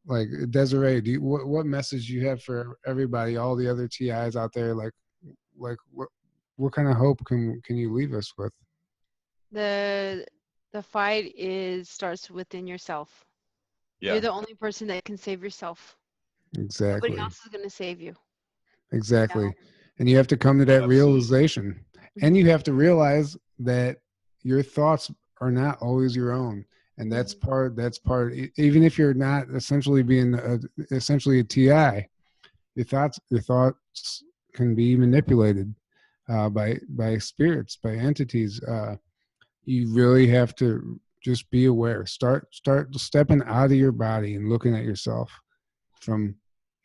Like Deserie, what message do you have for everybody, all the other TIs out there? Like what kind of hope can you leave us with? The fight starts within yourself. Yeah. You're the only person that can save yourself. Exactly. Nobody else is going to save you. Exactly. You know? And you have to come to that realization. And you have to realize that your thoughts are not always your own. And that's part, even if you're not essentially being essentially a TI, your thoughts can be manipulated by spirits, by entities. You really have to just be aware. Start stepping out of your body and looking at yourself from,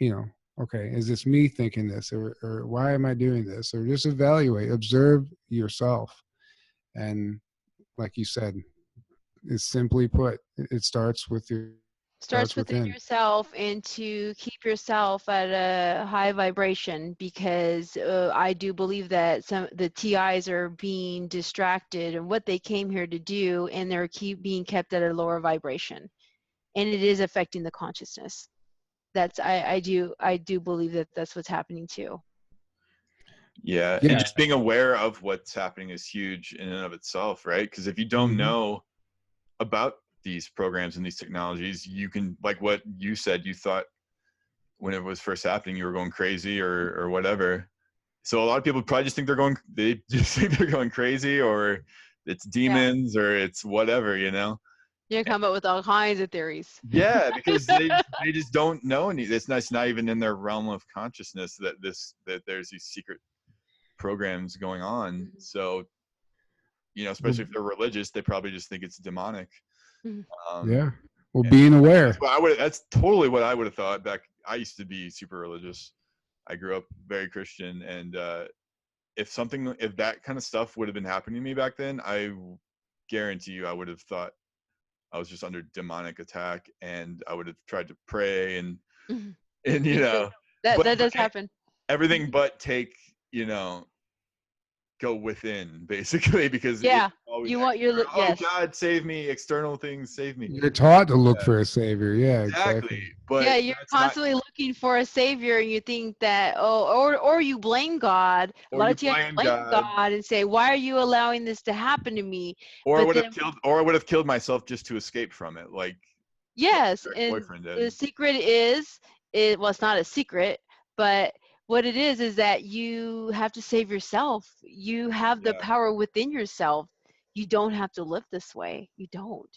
you know, okay, is this me thinking this, or why am I doing this? Or just evaluate, observe yourself. And like you said, it's simply put, it starts within yourself, and to keep yourself at a high vibration, because I do believe that the TIs are being distracted in what they came here to do, and they're being kept at a lower vibration, and it is affecting the consciousness. That's I do believe that that's what's happening too. Yeah, and just being aware of what's happening is huge in and of itself, right? Because if you don't know about these programs and these technologies, you can, like what you said, you thought when it was first happening you were going crazy or whatever. So a lot of people probably just think they just think they're going crazy, or it's demons, or it's whatever, you know. You come up with all kinds of theories. Yeah, because they just don't know any. It's not even in their realm of consciousness that there's these secret programs going on. So, you know, especially if they're religious, they probably just think it's demonic. Yeah. Well, being aware. That's totally what I would have thought back. I used to be super religious. I grew up very Christian, and if that kind of stuff would have been happening to me back then, I guarantee you I would have thought I was just under demonic attack, and I would have tried to pray and you know, that does happen. Everything but take, you know, go within, basically, because you want your God save me, external things save me. You're taught to look for a savior. Yeah, exactly. But you're constantly looking for a savior, and you think that or you blame God. A lot of times blame God and say, why are you allowing this to happen to me? Or I would have killed myself just to escape from it, like yes. And the secret is it's not a secret, but what it is that you have to save yourself. You have the power within yourself. You don't have to live this way. You don't.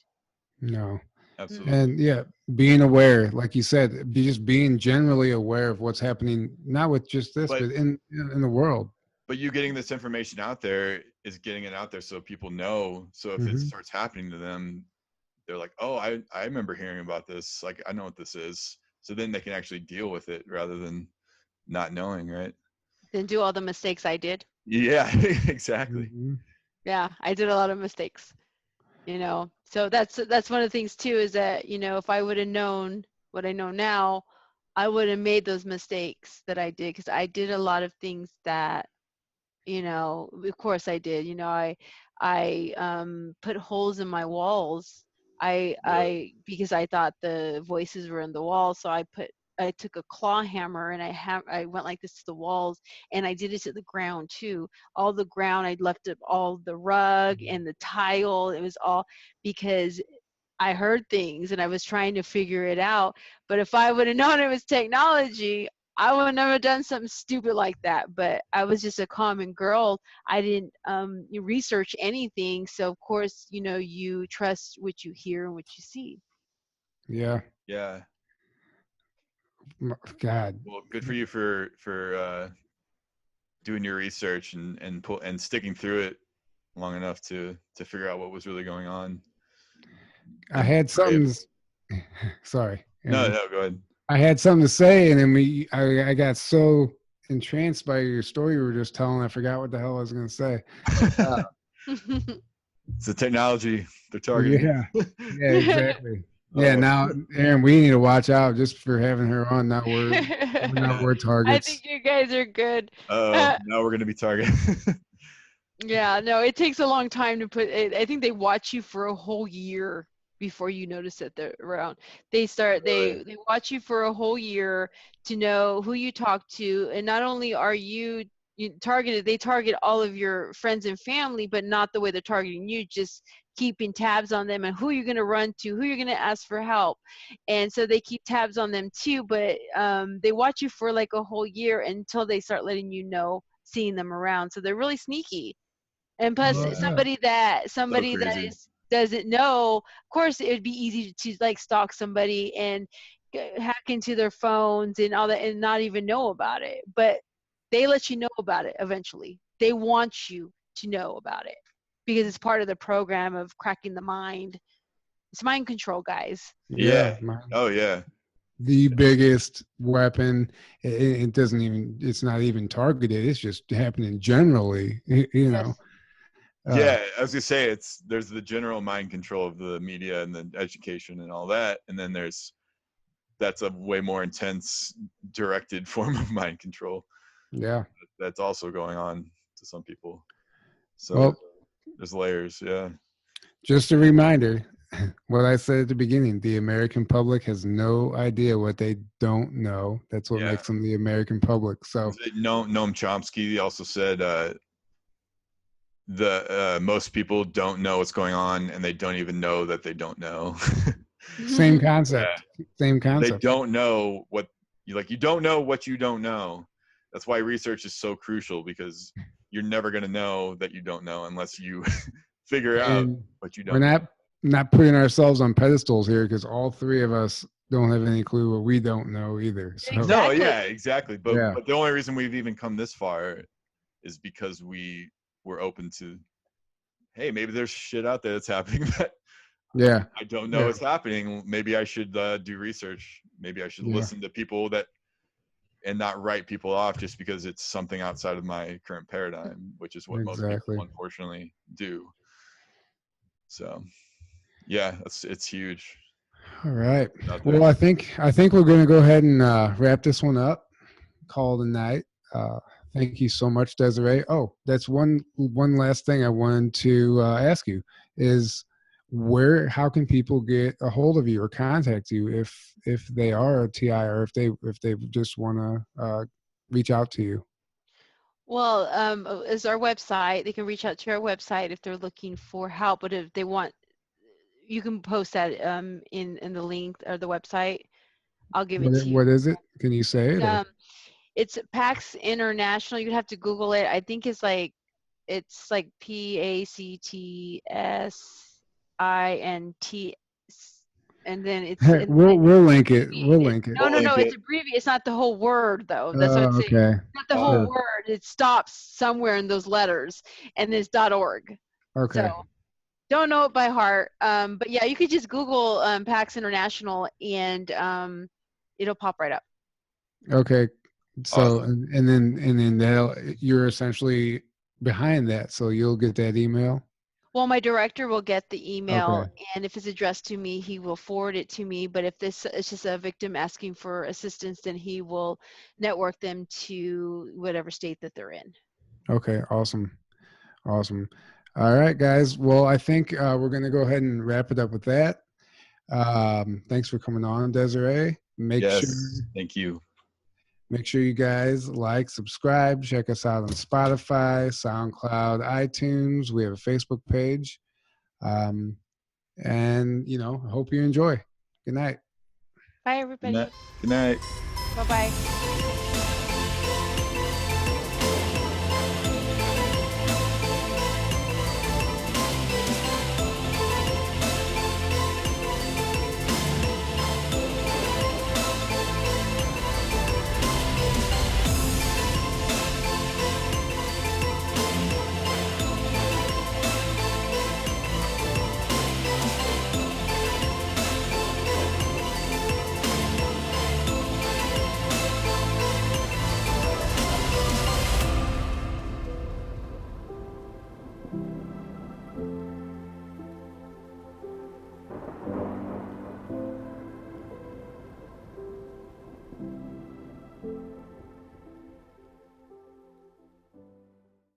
No. Absolutely. And being aware, like you said, just being generally aware of what's happening, not with just this, but in the world. But you getting this information out there, is getting it out there so people know. So if it Mhm. starts happening to them, they're like, oh, I remember hearing about this. Like, I know what this is. So then they can actually deal with it rather than not knowing, right? Then do all the mistakes I did. Yeah, exactly. Mhm. Yeah, I did a lot of mistakes, you know. So that's one of the things too, is that, you know, if I would have known what I know now, I would have made those mistakes that I did, because I did a lot of things that, you know, of course I did. You know, I put holes in my walls. Really? I because I thought the voices were in the wall, so I took a claw hammer and I went like this to the walls, and I did it to the ground too. All the ground, I left up all the rug and the tile. It was all because I heard things and I was trying to figure it out. But if I would have known it was technology, I would have never done something stupid like that. But I was just a common girl. I didn't research anything. So of course, you know, you trust what you hear and what you see. Yeah. Yeah. God. Well, good for you for doing your research and sticking through it long enough to figure out what was really going on. I And had brave. something. Sorry, No, Aaron. no, go ahead. I had something to say, and then I got so entranced by your story you were just telling, I forgot what the hell I was going to say. It's the technology they're targeting. Yeah, yeah, exactly. Yeah, Oh, now, Aaron, we need to watch out just for having her on. Now we're I think targets. you guys are good. now we're gonna be targeted. Yeah, no, it takes a long time to put it. I think they watch you for a whole year before you notice that they're around. Really? They watch you for a whole year to know who you talk to, and not only are you targeted, they target all of your friends and family, but not the way they're targeting you, just keeping tabs on them and who you're going to run to, who you're going to ask for help. And so they keep tabs on them too, but they watch you for like a whole year until they start letting you know, seeing them around. So they're really sneaky. And plus, Oh, yeah. So somebody that crazy. is doesn't know, of course it would be easy to like stalk somebody and hack into their phones and all that and not even know about it, but they let you know about it eventually. They want you to know about it because it's part of the program of cracking the mind. It's mind control, guys. Yeah, Yeah. Oh yeah. the biggest weapon. It doesn't even. It's not even targeted. It's just happening generally. You know. Yes. Uh, Yeah, I was gonna say there's the general mind control of the media and the education and all that, and then that's a way more intense directed form of mind control yeah. that's also going on to some people. So Well, there's layers. Yeah. just a reminder. What I said at the beginning: the American public has no idea what they don't know. That's what Yeah. makes them the American public. So, Noam Chomsky also said the most people don't know what's going on, and they don't even know that they don't know. same Yeah. concept. Same They concept. don't know what you don't know what you don't know. That's why research is so crucial, because you're never going to know that you don't know unless you figure out And what you we're don't know. not putting ourselves on pedestals here because all three of us don't have any clue what we don't know either. So, No, Exactly. yeah, exactly. yeah, But the only reason we've even come this far is because we were open to, hey, maybe there's shit out there that's happening that yeah, I don't know yeah, is happening. Maybe I should do research. Maybe I should yeah, listen to people that and not write people off just because it's something outside of my current paradigm, which is what most people exactly. unfortunately do. So yeah, it's huge All right. out there. Well, I think we're going to go ahead and wrap this one up. Call it a night. Uh, thank you so much, Desiree. Oh, that's one last thing I wanted to ask you is how can people get a hold of you or contact you if they are a TI or if they just want to reach out to you? Well, is our website. They can reach out to our website if they're looking for help, but if they want, you can post that in the link or the website. I'll give it to you. What is it? Can you say it? Or? Um, it's PACTS International. You'd have to Google it. I think it's like PACTSINT. and then it's and then We'll link it. We'll abbreviated. link it. No, We'll no, no. link It's it. abbreviated. It's not the whole word, though. That's what I'm Oh, saying. okay. It's not the whole Sure. word. It stops somewhere in those letters, and it's .org. Okay. So don't know it by heart. But yeah, you could just Google PACTS International, and it'll pop right up. Okay. So Awesome. and then you're essentially behind that, so you'll get that email. Well, my director will get the email, Okay. and if it's addressed to me, he will forward it to me. But if this is just a victim asking for assistance, then he will network them to whatever state that they're in. Okay. Awesome. Awesome. All right, guys. Well, I think we're gonna go ahead and wrap it up with that. Thanks for coming on, Desiree. Yes. Thank you. Make sure you guys like, subscribe, check us out on Spotify, SoundCloud, iTunes. We have a Facebook page. And, I hope you enjoy. Good night. Bye, Good everybody. night. Good night. Bye-bye.